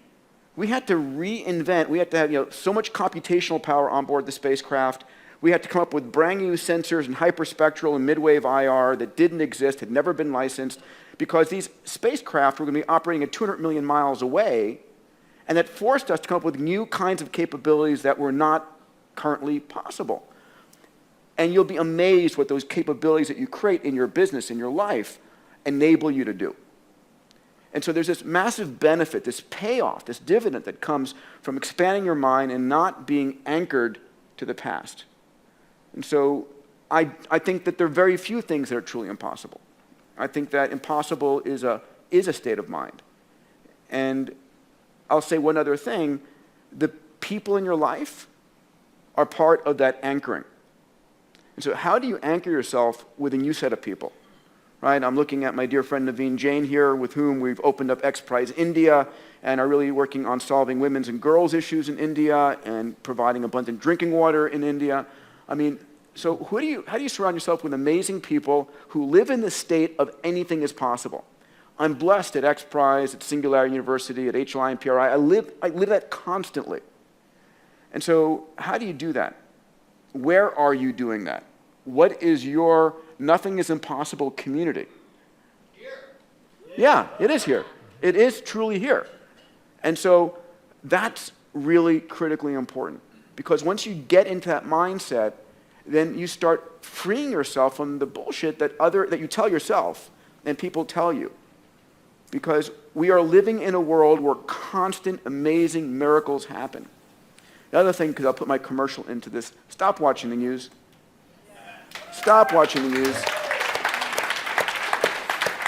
[SPEAKER 3] we had to reinvent. We had to have so much computational power on board the spacecraft. We had to come up with brand new sensors and hyperspectral and midwave IR that didn't exist, had never been licensed, because these spacecraft were going to be operating at 200 million miles away, and that forced us to come up with new kinds of capabilities that were not currently possible. And you'll be amazed what those capabilities that you create in your business, in your life, enable you to do. And so there's this massive benefit, this payoff, this dividend that comes from expanding your mind and not being anchored to the past. And so I think that there are very few things that are truly impossible. I think that impossible is a state of mind. And I'll say one other thing. The people in your life are part of that anchoring. And so how do you anchor yourself with a new set of people? Right? I'm looking at my dear friend Naveen Jain here, with whom we've opened up X Prize India and are really working on solving women's and girls' issues in India and providing abundant drinking water in India. I mean, so how do you surround yourself with amazing people who live in the state of anything is possible? I'm blessed at X Prize, at Singularity University, at HLI and PRI. I live that constantly. And so how do you do that? Where are you doing that? What is your nothing is impossible community? Here. Yeah, it is here. It is truly here. And so that's really critically important, because once you get into that mindset, then you start freeing yourself from the bullshit that you tell yourself and people tell you. Because we are living in a world where constant, amazing miracles happen. The other thing, because I'll put my commercial into this, stop watching the news. Stop watching the news.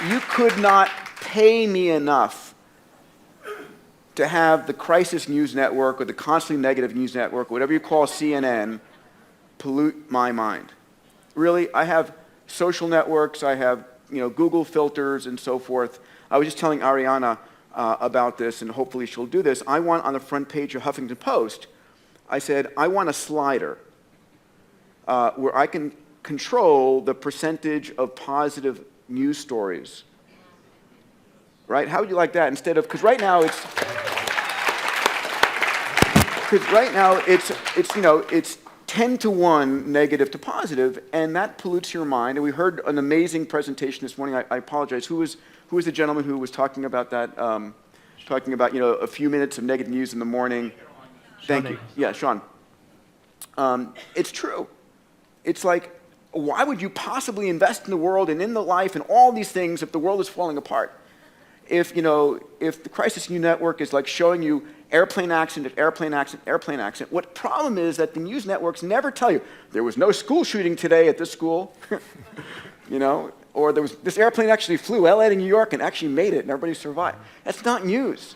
[SPEAKER 3] You could not pay me enough to have the Crisis News Network or the Constantly Negative News Network, whatever you call CNN, pollute my mind. Really, I have social networks, I have Google filters and so forth. I was just telling Ariana about this, and hopefully she'll do this. I want on the front page of Huffington Post, I said, I want a slider where I can control the percentage of positive news stories. Right? How would you like that? Instead of, because right now it's 10 to 1 negative to positive, and that pollutes your mind. And we heard an amazing presentation this morning. I apologize. Who was the gentleman who was talking about that? Talking about a few minutes of negative news in the morning. Thank you. Yeah, Sean. It's true. It's like, why would you possibly invest in the world and in the life and all these things if the world is falling apart? If the Crisis News Network is like showing you airplane accident, airplane accident, airplane accident, what problem is that the news networks never tell you, there was no school shooting today at this school, or this airplane actually flew LA to New York and actually made it and everybody survived. That's not news.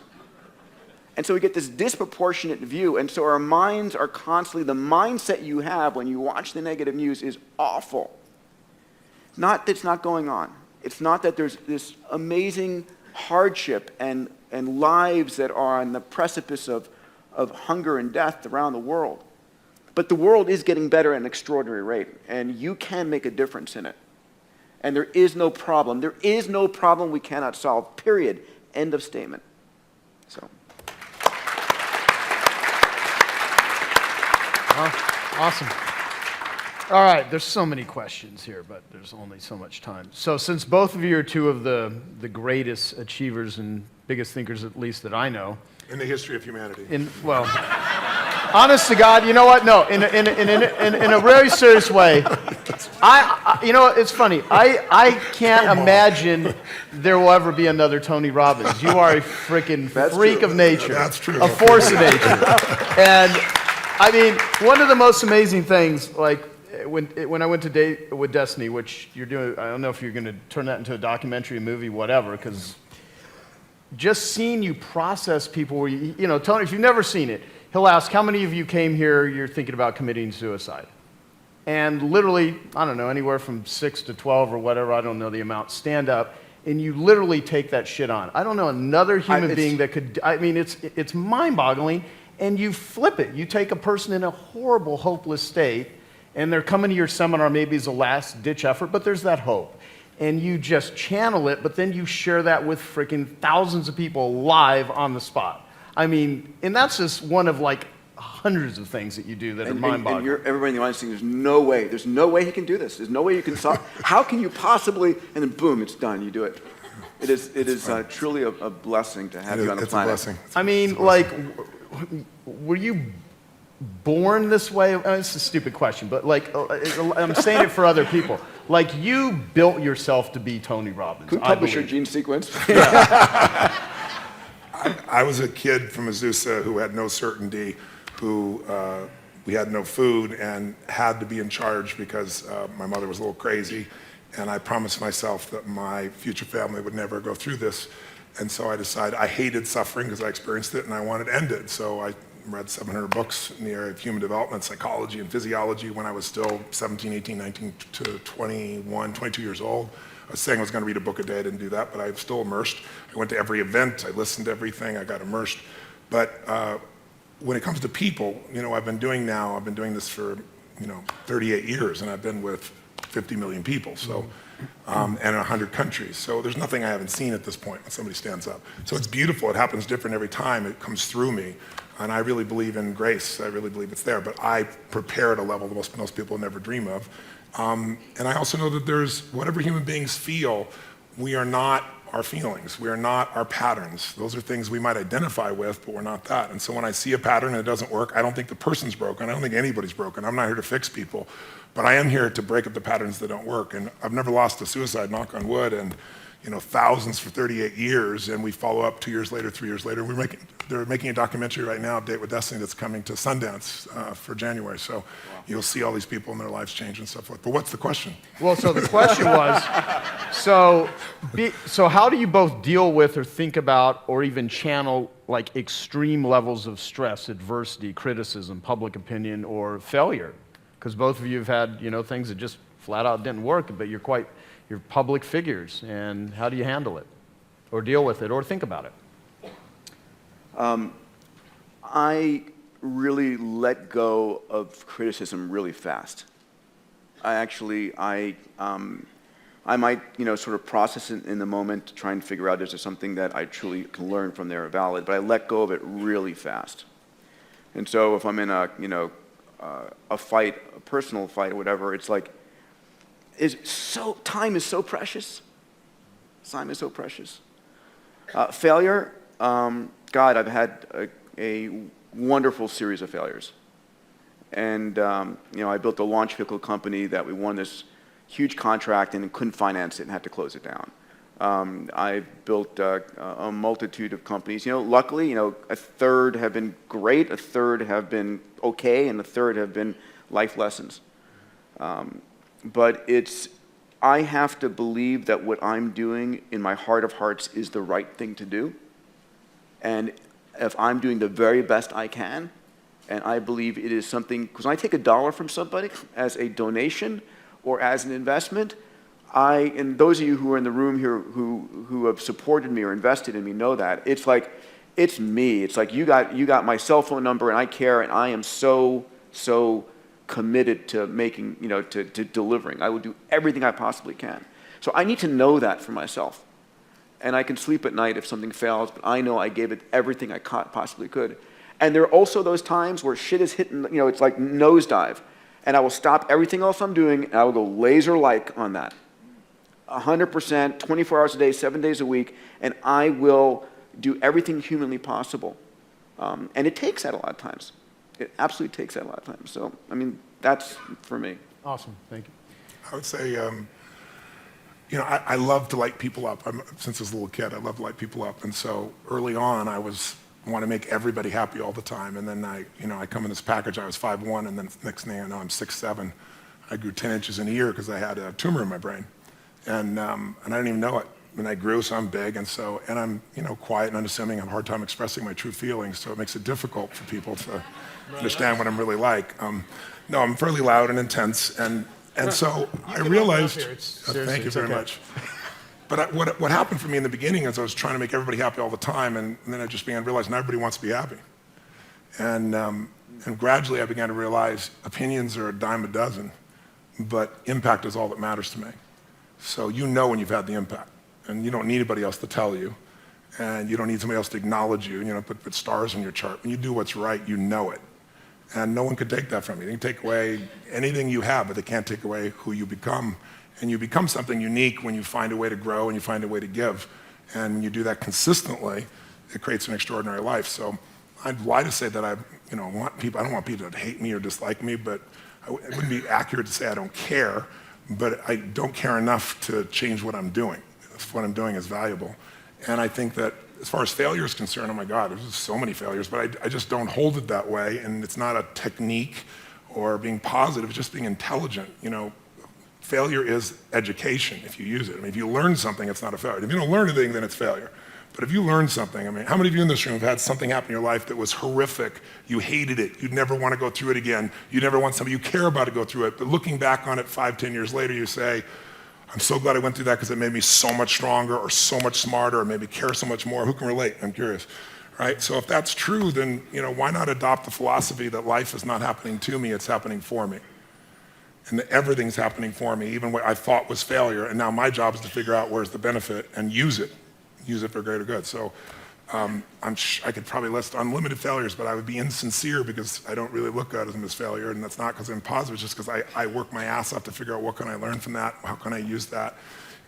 [SPEAKER 3] And so we get this disproportionate view, and so our minds are constantly, the mindset you have when you watch the negative news is awful. Not that it's not going on. It's not that there's this amazing hardship and lives that are on the precipice of hunger and death around the world. But the world is getting better at an extraordinary rate, and you can make a difference in it. And there is no problem. There is no problem we cannot solve, period. End of statement. So.
[SPEAKER 1] Awesome. All right, there's so many questions here, but there's only so much time. So since both of you are two of the greatest achievers and biggest thinkers, at least that I know.
[SPEAKER 2] In the history of humanity.
[SPEAKER 1] Well, honest to God, you know what? No, in a very serious way, you know, it's funny. I can't imagine there will ever be another Tony Роббинс. You are a freaking freak of nature.
[SPEAKER 2] That's true.
[SPEAKER 1] A force of nature. And I mean, one of the most amazing things, like when I went to Date with Destiny, which you're doing, I don't know if you're going to turn that into a documentary, a movie, whatever, because just seeing you process people where you know, Tony, if you've never seen it, he'll ask, how many of you came here, you're thinking about committing suicide? And literally, I don't know, anywhere from 6 to 12 or whatever, I don't know the amount, stand up, and you literally take that shit on. I don't know another human being that could, I mean, it's mind-boggling, and you flip it. You take a person in a horrible, hopeless state, and they're coming to your seminar maybe as a last-ditch effort, but there's that hope. And you just channel it, but then you share that with freaking thousands of people live on the spot. I mean, and that's just one of like hundreds of things that you do that are mind-boggling.
[SPEAKER 3] And everybody in the audience thinking, there's no way he can do this. There's no way you can solve. How can you possibly? And then boom, it's done. You do it. It is truly a blessing to have you on the planet.
[SPEAKER 2] It's a blessing.
[SPEAKER 1] I mean, like, were you born this way? It's a stupid question, but like, I'm saying it for other people. Like, you built yourself to be Tony Роббинс.
[SPEAKER 3] Could we publish your gene sequence?
[SPEAKER 2] I was a kid from Azusa who had no certainty, who we had no food and had to be in charge because my mother was a little crazy, and I promised myself that my future family would never go through this. And so I decided I hated suffering because I experienced it and I wanted to end it. So I read 700 books in the area of human development, psychology, and physiology when I was still 17, 18, 19 to 21, 22 years old. I was saying I was going to read a book a day. I didn't do that, but I was still immersed. I went to every event. I listened to everything. I got immersed. But when it comes to people, you know, I've been doing this for, 38 years, and I've been with 50 million people, so, and 100 countries. So there's nothing I haven't seen at this point when somebody stands up. So it's beautiful. It happens different every time. It comes through me. And I really believe in grace. I really believe it's there. But I prepare at a level that most people never dream of. And I also know that there's, whatever human beings feel, we are not our feelings. We are not our patterns. Those are things we might identify with, but we're not that. And so when I see a pattern and it doesn't work, I don't think the person's broken. I don't think anybody's broken. I'm not here to fix people. But I am here to break up the patterns that don't work. And I've never lost to suicide, knock on wood, and thousands for 38 years, and we follow up 2 years later, 3 years later. They're making a documentary right now, Date with Destiny, that's coming to Sundance for January. So you'll see all these people and their lives change and so forth. But what's the question?
[SPEAKER 1] Well, so the question was, so how do you both deal with or think about or even channel like extreme levels of stress, adversity, criticism, public opinion, or failure? Because both of you have had, things that just flat out didn't work, but you're public figures, and how do you handle it, or deal with it, or think about it?
[SPEAKER 3] I really let go of criticism really fast. I might, sort of process it in the moment to try and figure out is there something that I truly can learn from there valid, but I let go of it really fast. And so if I'm in a fight, a personal fight or whatever, it's like, time is so precious. Time is so precious. Failure, God, I've had a wonderful series of failures. And, I built a launch vehicle company that we won this huge contract and couldn't finance it and had to close it down. I built a multitude of companies. Luckily, a third have been great, a third have been okay, and a third have been life lessons. But I have to believe that what I'm doing in my heart of hearts is the right thing to do. And if I'm doing the very best I can, and I believe it is something, because when I take $1 from somebody as a donation or as an investment, and those of you who are in the room here who have supported me or invested in me know that, it's like, it's me. It's like you got my cell phone number and I care and I am so committed to making, to delivering. I will do everything I possibly can. So I need to know that for myself. And I can sleep at night if something fails, but I know I gave it everything I possibly could. And there are also those times where shit is hitting, it's like nosedive. And I will stop everything else I'm doing, and I will go laser-like on that. 100%, 24 hours a day, 7 days a week, and I will do everything humanly possible. And it takes that a lot of times. It absolutely takes that a lot of times. So, I mean, that's for me.
[SPEAKER 1] Awesome, thank you.
[SPEAKER 2] I would say, I love to light people up. Since I was a little kid, I love to light people up. And so early on, I want to make everybody happy all the time. And then I come in this package, I was 5'1", and then next thing I know, I'm 6'7". I grew 10 inches in a year because I had a tumor in my brain. And I didn't even know it. And I grew, so I'm big, and I'm quiet and unassuming. I have a hard time expressing my true feelings, so it makes it difficult for people to understand what I'm really like. No, I'm fairly loud and intense, and so I realized. Thank you very much. But what happened for me in the beginning is I was trying to make everybody happy all the time, and then I just began to realize not everybody wants to be happy. And gradually I began to realize opinions are a dime a dozen, but impact is all that matters to me. So you know when you've had the impact. And you don't need anybody else to tell you. And you don't need somebody else to acknowledge you, put stars on your chart. When you do what's right, you know it. And no one can take that from you. They can take away anything you have, but they can't take away who you become. And you become something unique when you find a way to grow and you find a way to give. And when you do that consistently, it creates an extraordinary life. So I'd lie to say that I don't want people to hate me or dislike me, but it wouldn't be accurate to say I don't care, but I don't care enough to change what I'm doing. What I'm doing is valuable. And I think that as far as failure is concerned, oh my God, there's so many failures, but I just don't hold it that way. And it's not a technique or being positive, it's just being intelligent. Failure is education if you use it. I mean, if you learn something, it's not a failure. If you don't learn anything, then it's failure. But if you learn something, I mean, how many of you in this room have had something happen in your life that was horrific? You hated it. You'd never want to go through it again. You never want somebody you care about to go through it. But looking back on it 5, 10 years later, you say, I'm so glad I went through that because it made me so much stronger or so much smarter or maybe care so much more. Who can relate? I'm curious, right? So if that's true, then why not adopt the philosophy that life is not happening to me, it's happening for me. And that everything's happening for me, even what I thought was failure. And now my job is to figure out where's the benefit and use it for greater good. So I could probably list unlimited failures, but I would be insincere because I don't really look at them as failure, and that's not because I'm positive, it's just because I work my ass off to figure out what can I learn from that, how can I use that,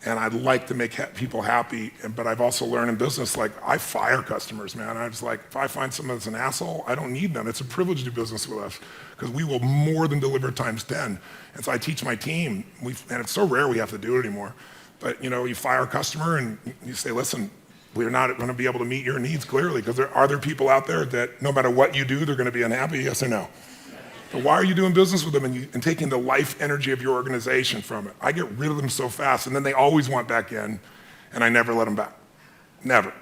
[SPEAKER 2] and I'd like to make people happy, but I've also learned in business, like, I fire customers, man. I was like, if I find someone that's an asshole, I don't need them. It's a privilege to do business with us because we will more than deliver times 10. And so I teach my team, and it's so rare we have to do it anymore, but you fire a customer and you say, listen, we're not going to be able to meet your needs clearly because are there people out there that no matter what you do, they're going to be unhappy, yes or no? But why are you doing business with them and taking the life energy of your organization from it? I get rid of them so fast, and then they always want back in, and I never let them back. Never.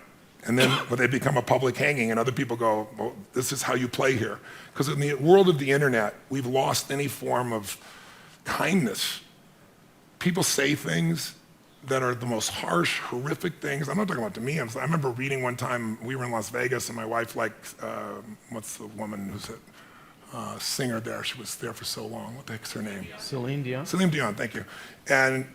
[SPEAKER 2] And then when they become a public hanging and other people go, well, this is how you play here. Because in the world of the internet, we've lost any form of kindness. People say things that are the most harsh, horrific things. I'm not talking about to me. I remember reading one time, we were in Las Vegas, and my wife liked, what's the woman who's a singer there? She was there for so long. What the heck's her name?
[SPEAKER 1] Celine Dion.
[SPEAKER 2] Celine Dion, thank you. And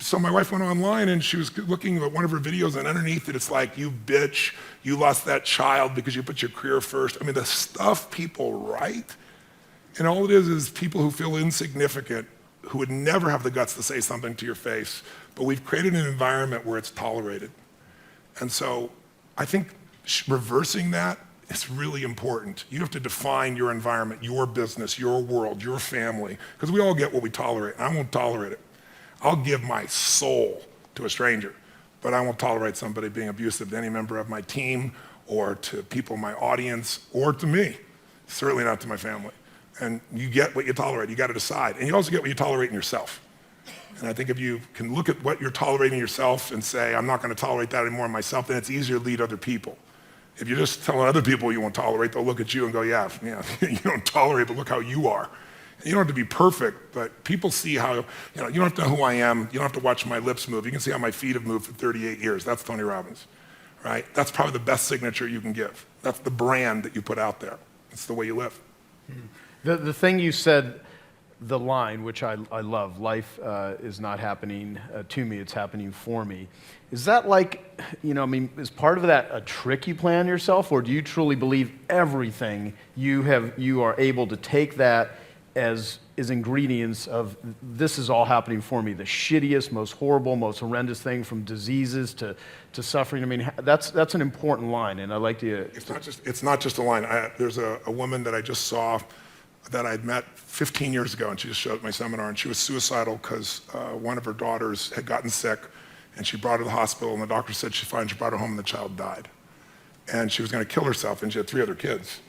[SPEAKER 2] so my wife went online, and she was looking at one of her videos, and underneath it, it's like, you bitch, you lost that child because you put your career first. I mean, the stuff people write, and all it is people who feel insignificant, who would never have the guts to say something to your face, but we've created an environment where it's tolerated. And so I think reversing that is really important. You have to define your environment, your business, your world, your family, because we all get what we tolerate, and I won't tolerate it. I'll give my soul to a stranger, but I won't tolerate somebody being abusive to any member of my team or to people in my audience or to me, certainly not to my family. And you get what you tolerate, you got to decide. And you also get what you tolerate in yourself. And I think if you can look at what you're tolerating yourself and say, I'm not going to tolerate that anymore in myself, then it's easier to lead other people. If you're just telling other people you won't tolerate, they'll look at you and go, yeah, you don't tolerate, but look how you are. And you don't have to be perfect, but people see how, you don't have to know who I am, you don't have to watch my lips move. You can see how my feet have moved for 38 years. That's Toни Роббинс, right? That's probably the best signature you can give. That's the brand that you put out there. It's the way you live.
[SPEAKER 1] The thing you said, the line, which I love, life is not happening to me, it's happening for me. Is that like, is part of that a trick you play on yourself, or do you truly believe everything you are able to take that as ingredients of this is all happening for me. The shittiest, most horrible, most horrendous thing, from diseases to suffering. I mean, that's an important line, and I like to.
[SPEAKER 2] It's not just a line. There's a woman that I just saw that I'd met 15 years ago, and she just showed up at my seminar, and she was suicidal because one of her daughters had gotten sick, and she brought her to the hospital, and the doctor said she's fine. She brought her home, and the child died. And she was going to kill herself, and she had 3 other kids.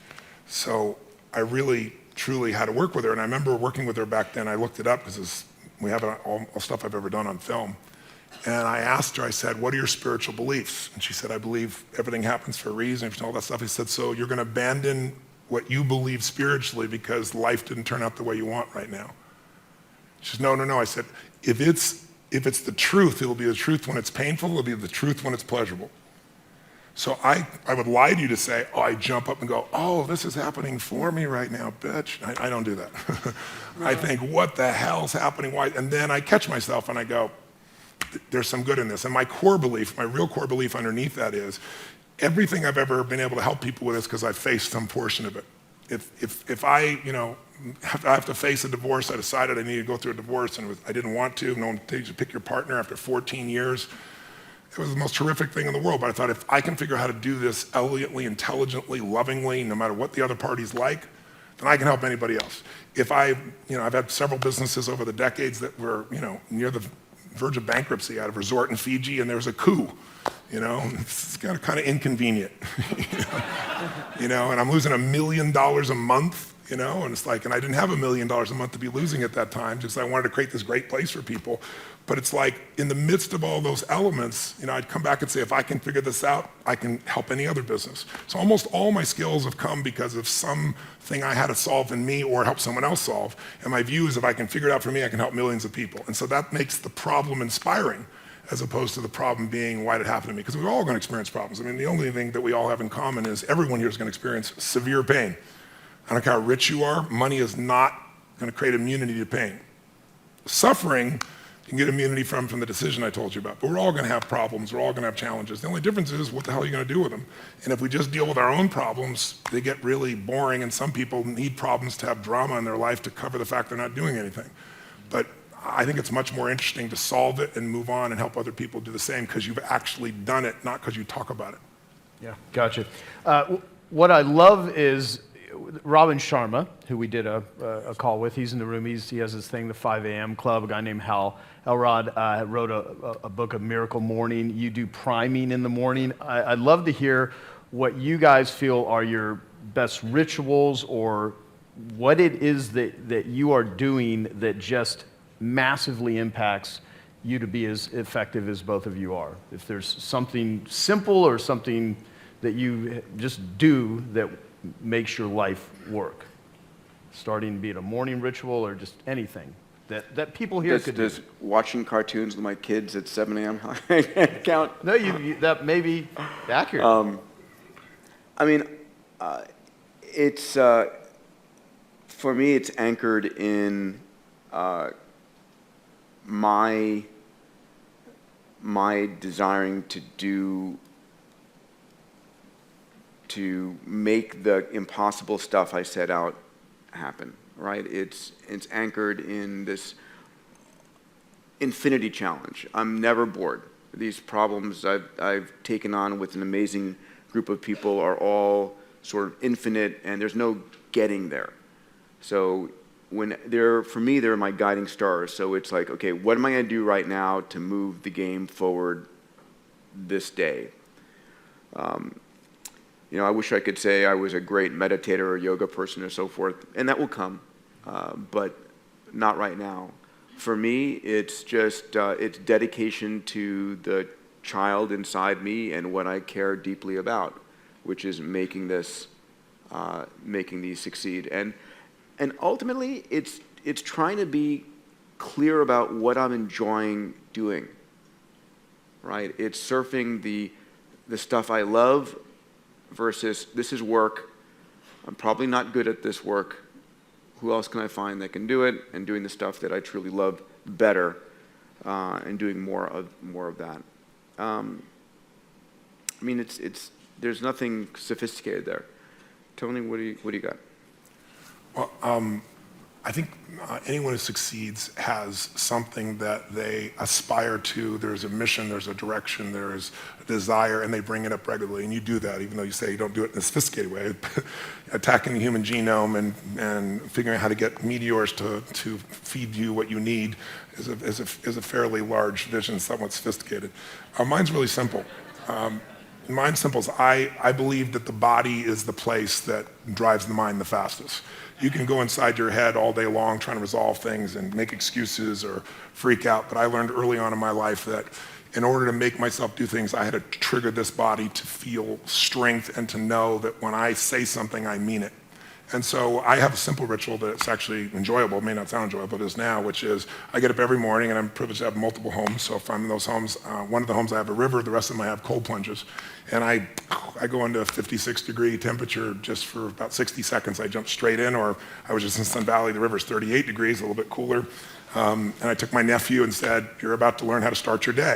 [SPEAKER 2] So I really, truly had to work with her, and I remember working with her back then. I looked it up because we have all stuff I've ever done on film. And I asked her, I said, what are your spiritual beliefs? And she said, I believe everything happens for a reason, and all that stuff. I said, so you're going to abandon what you believe spiritually because life didn't turn out the way you want right now? She said, no. I said, if it's the truth, it'll be the truth when it's painful, it'll be the truth when it's pleasurable. So I would lie to you to say, oh, I jump up and go, oh, this is happening for me right now, bitch. I don't do that. I think, what the hell's happening? Why? And then I catch myself and I go, there's some good in this. And my core belief, my real core belief underneath that is, everything I've ever been able to help people with is because I faced some portion of it. If I have to face a divorce, I decided I needed to go through a divorce, and I didn't want to. No one tells you to pick your partner after 14 years. It was the most horrific thing in the world, but I thought, if I can figure out how to do this elegantly, intelligently, lovingly, no matter what the other party's like, then I can help anybody else. If I've had several businesses over the decades that were, near the verge of bankruptcy. I had a resort in Fiji, and there was a coup. It's kind of inconvenient. And I'm losing $1 million a month. And it's like, and I didn't have $1 million a month to be losing at that time, just I wanted to create this great place for people. But it's like, in the midst of all those elements, I'd come back and say, if I can figure this out, I can help any other business. So almost all my skills have come because of something I had to solve in me or help someone else solve. And my view is, if I can figure it out for me, I can help millions of people. And so that makes the problem inspiring, as opposed to the problem being, why did it happen to me? Because we're all going to experience problems. I mean, the only thing that we all have in common is everyone here is going to experience severe pain. I don't care how rich you are, money is not going to create immunity to pain. Suffering, you can get immunity from the decision I told you about. But we're all going to have problems. We're all going to have challenges. The only difference is, what the hell are you going to do with them? And if we just deal with our own problems, they get really boring, and some people need problems to have drama in their life to cover the fact they're not doing anything. But I think it's much more interesting to solve it and move on and help other people do the same, because you've actually done it, not because you talk about it.
[SPEAKER 1] Yeah, gotcha. What I love is Robin Sharma, who we did a call with. He's in the room. He has this thing, the 5 a.m. Club. A guy named Hal Elrod wrote a book of Miracle Morning. You do priming in the morning. I'd love to hear what you guys feel are your best rituals, or what it is that you are doing that just massively impacts you to be as effective as both of you are. If there's something simple or something that you just do that makes your life work, starting, be it a morning ritual or just anything that people here could do.
[SPEAKER 3] Does watching cartoons with my kids at 7 a.m. count?
[SPEAKER 1] No, that may be accurate.
[SPEAKER 3] It's for me, it's anchored in my desiring to make the impossible stuff I set out happen, right? It's anchored in this infinity challenge. I'm never bored. These problems I've taken on with an amazing group of people are all sort of infinite, and there's no getting there. So for me, they're my guiding stars. So it's like, okay, what am I going to do right now to move the game forward this day? I wish I could say I was a great meditator or yoga person or so forth, and that will come, but not right now. For me, it's just it's dedication to the child inside me and what I care deeply about, which is making these succeed. And ultimately, it's trying to be clear about what I'm enjoying doing, right? It's surfing the stuff I love versus, this is work. I'm probably not good at this work. Who else can I find that can do it? And doing the stuff that I truly love better, and doing more of that. There's nothing sophisticated there. Tony, what do you got?
[SPEAKER 2] Well, I think anyone who succeeds has something that they aspire to. There's a mission, there's a direction, there's a desire, and they bring it up regularly. And you do that, even though you say you don't do it in a sophisticated way. Attacking the human genome and figuring out how to get meteors to feed you what you need is a fairly large vision, somewhat sophisticated. Mine's really simple. Mine's simple. I believe that the body is the place that drives the mind the fastest. You can go inside your head all day long trying to resolve things and make excuses or freak out, but I learned early on in my life that in order to make myself do things, I had to trigger this body to feel strength and to know that when I say something, I mean it. And so I have a simple ritual that's actually enjoyable, it may not sound enjoyable, but it is now, which is I get up every morning, and I'm privileged to have multiple homes. So if I'm in those homes, one of the homes I have a river, the rest of them I have cold plunges. And I go into 56 degree temperature just for about 60 seconds. I jump straight in, or I was just in Sun Valley, the river's 38 degrees, a little bit cooler. And I took my nephew and said, "You're about to learn how to start your day."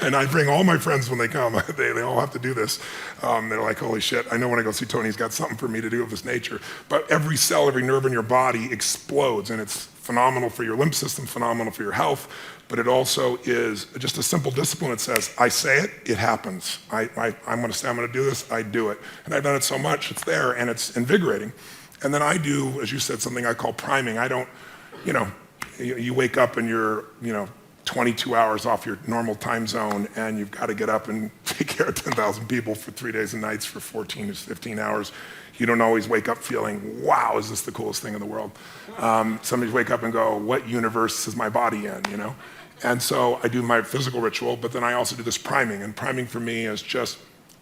[SPEAKER 2] And I bring all my friends when they come. They all have to do this. They're like, "Holy shit, I know when I go see Tony, he's got something for me to do of this nature." But every cell, every nerve in your body explodes, and it's phenomenal for your lymph system, phenomenal for your health, but it also is just a simple discipline that says, I say it, it happens. I'm gonna say I'm gonna do this, I do it. And I've done it so much, it's there, and it's invigorating. And then I do, as you said, something I call priming. I don't, you wake up and you're, 22 hours off your normal time zone, and you've got to get up and take care of 10,000 people for 3 days and nights for 14 to 15 hours. You don't always wake up feeling, wow, is this the coolest thing in the world? Some wake up and go, what universe is my body in, And so I do my physical ritual, but then I also do this priming. And priming for me is just,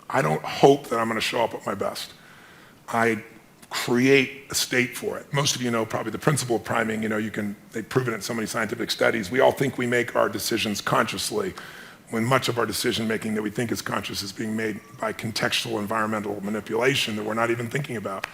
[SPEAKER 2] I don't hope that I'm going to show up at my best. I create a state for it. Most of you know probably the principle of priming. They've proven it in so many scientific studies. We all think we make our decisions consciously, when much of our decision making that we think is conscious is being made by contextual environmental manipulation that we're not even thinking about.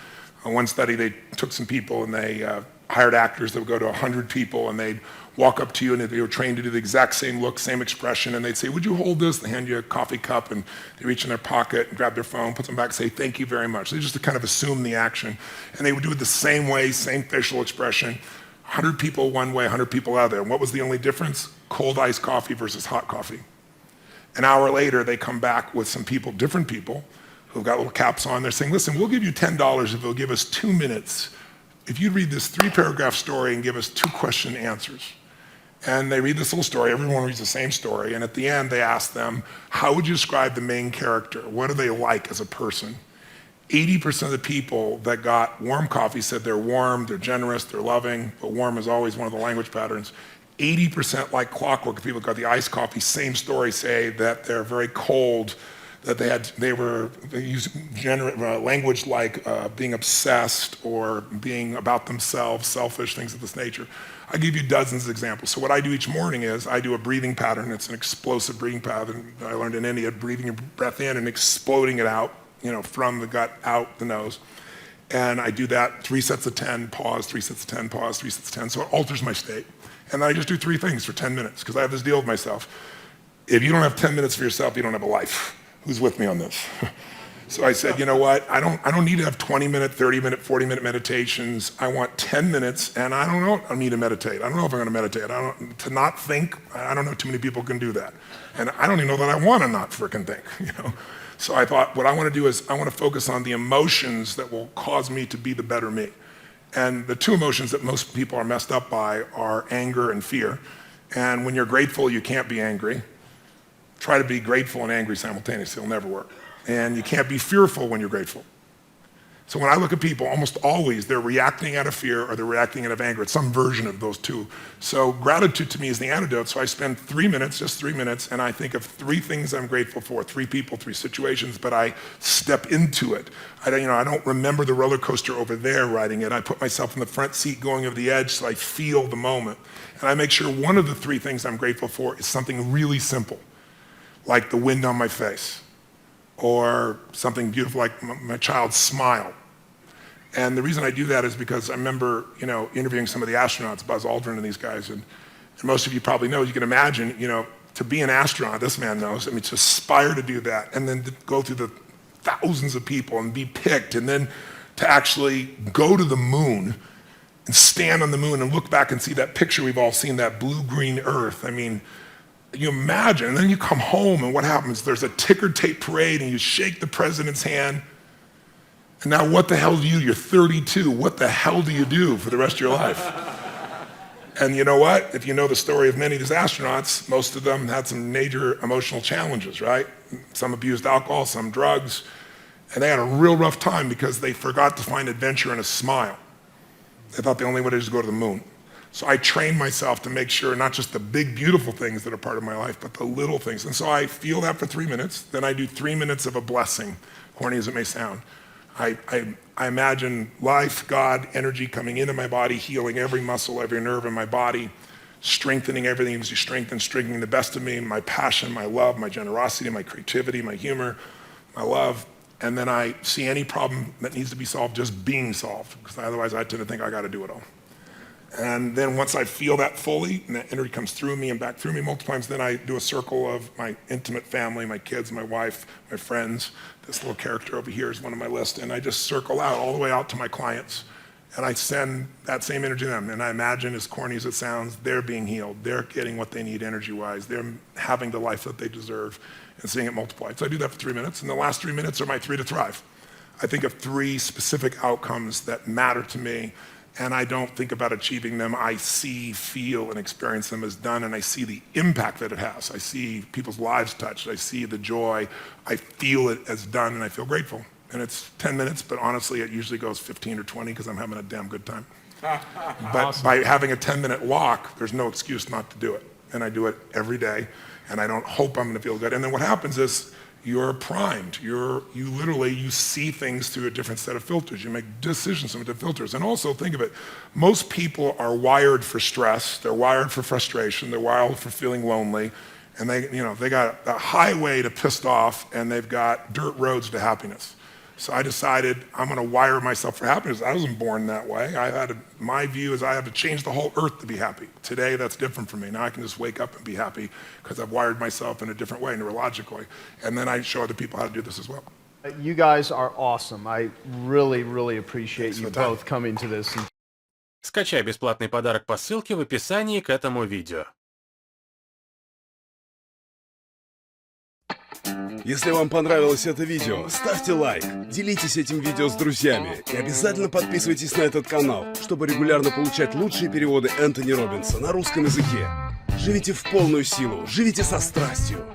[SPEAKER 2] On one study, they took some people and they hired actors that would go to 100 people, and they'd walk up to you, and they were trained to do the exact same look, same expression, and they'd say, "Would you hold this?" They hand you a coffee cup, and they reach in their pocket and grab their phone, put them back, say, "Thank you very much." They just to kind of assume the action. And they would do it the same way, same facial expression. 100 people one way, 100 people other. And what was the only difference? Cold iced coffee versus hot coffee. An hour later, they come back with some people, different people, who've got little caps on. They're saying, "Listen, we'll give you $10 if you'll give us 2 minutes. If you read this 3-paragraph story and give us 2 question answers." And they read this little story, everyone reads the same story, and at the end they ask them, how would you describe the main character? What are they like as a person? 80% of the people that got warm coffee said they're warm, they're generous, they're loving, but warm is always one of the language patterns. 80% like clockwork, people that got the iced coffee, same story, say that they're very cold, that they use language like being obsessed or being about themselves, selfish, things of this nature. I give you dozens of examples. So what I do each morning is I do a breathing pattern. It's an explosive breathing pattern that I learned in India, breathing your breath in and exploding it out, from the gut out the nose. And I do that 3 sets of 10, pause, 3 sets of 10, pause, 3 sets of 10. So it alters my state. And then I just do 3 things for 10 minutes because I have this deal with myself. If you don't have 10 minutes for yourself, you don't have a life. Who's with me on this? So I said, you know what? I don't need to have 20-minute, 30-minute, 40-minute meditations. I want 10 minutes, and I don't know. I need to meditate. I don't know if I'm going to meditate. To not think. I don't know too many people can do that, and I don't even know that I want to not frickin' think. So I thought, what I want to do is I want to focus on the emotions that will cause me to be the better me. And the 2 emotions that most people are messed up by are anger and fear. And when you're grateful, you can't be angry. Try to be grateful and angry simultaneously. It'll never work. And you can't be fearful when you're grateful. So when I look at people, almost always they're reacting out of fear or they're reacting out of anger. It's some version of those 2. So gratitude to me is the antidote. So I spend 3 minutes, just 3 minutes, and I think of 3 things I'm grateful for, 3 people, 3 situations, but I step into it. I don't remember the roller coaster over there riding it. I put myself in the front seat going over the edge so I feel the moment. And I make sure one of the 3 things I'm grateful for is something really simple, like the wind on my face, or something beautiful like my child's smile. And the reason I do that is because I remember, interviewing some of the astronauts, Buzz Aldrin and these guys, and most of you probably know, you can imagine, to be an astronaut, this man knows, to aspire to do that, and then to go through the thousands of people and be picked, and then to actually go to the moon and stand on the moon and look back and see that picture we've all seen, that blue-green earth. I mean, you imagine, and then you come home and what happens? There's a ticker tape parade and you shake the president's hand. And now what the hell do you? You're 32. What the hell do you do for the rest of your life? And you know what? If you know the story of many of these astronauts, most of them had some major emotional challenges, right? Some abused alcohol, some drugs. And they had a real rough time because they forgot to find adventure in a smile. They thought the only way to do is go to the moon. So I trained myself to make sure not just the big, beautiful things that are part of my life, but the little things. And so I feel that for 3 minutes. Then I do 3 minutes of a blessing, corny as it may sound. I imagine life, God, energy coming into my body, healing every muscle, every nerve in my body, strengthening everything that gives you strength and strengthening the best of me, my passion, my love, my generosity, my creativity, my humor, my love. And then I see any problem that needs to be solved just being solved, because otherwise I tend to think I got to do it all. And then once I feel that fully, and that energy comes through me and back through me multiple times, then I do a circle of my intimate family, my kids, my wife, my friends. This little character over here is one of my list. And I just circle out all the way out to my clients. And I send that same energy to them. And I imagine, as corny as it sounds, they're being healed. They're getting what they need energy-wise. They're having the life that they deserve and seeing it multiplied. So I do that for 3 minutes. And the last 3 minutes are my 3 to thrive. I think of 3 specific outcomes that matter to me. And I don't think about achieving them. I see, feel, and experience them as done, and I see the impact that it has. I see people's lives touched. I see the joy. I feel it as done, and I feel grateful. And it's 10 minutes, but honestly, it usually goes 15 or 20 because I'm having a damn good time. But awesome. By having a 10-minute walk, there's no excuse not to do it. And I do it every day, and I don't hope I'm going to feel good. And then what happens is, you're primed. You literally see things through a different set of filters. You make decisions through different filters. And also think of it, most people are wired for stress. They're wired for frustration. They're wired for feeling lonely. And they got a highway to pissed off, and they've got dirt roads to happiness. So I decided I'm going to wire myself for happiness. I wasn't born that way. My view is I have to change the whole earth to be happy. Today, that's different for me. Now I can just wake up and be happy because I've wired myself in a different way, neurologically. And then I show other people how to do this as well.
[SPEAKER 1] You guys are awesome. I really, really appreciate you both coming to this.
[SPEAKER 5] Скачай бесплатный подарок по ссылке в описании к этому видео.
[SPEAKER 6] Если вам понравилось это видео, ставьте лайк, делитесь этим видео с друзьями и обязательно подписывайтесь на этот канал, чтобы регулярно получать лучшие переводы Энтони Роббинса на русском языке. Живите в полную силу, живите со страстью.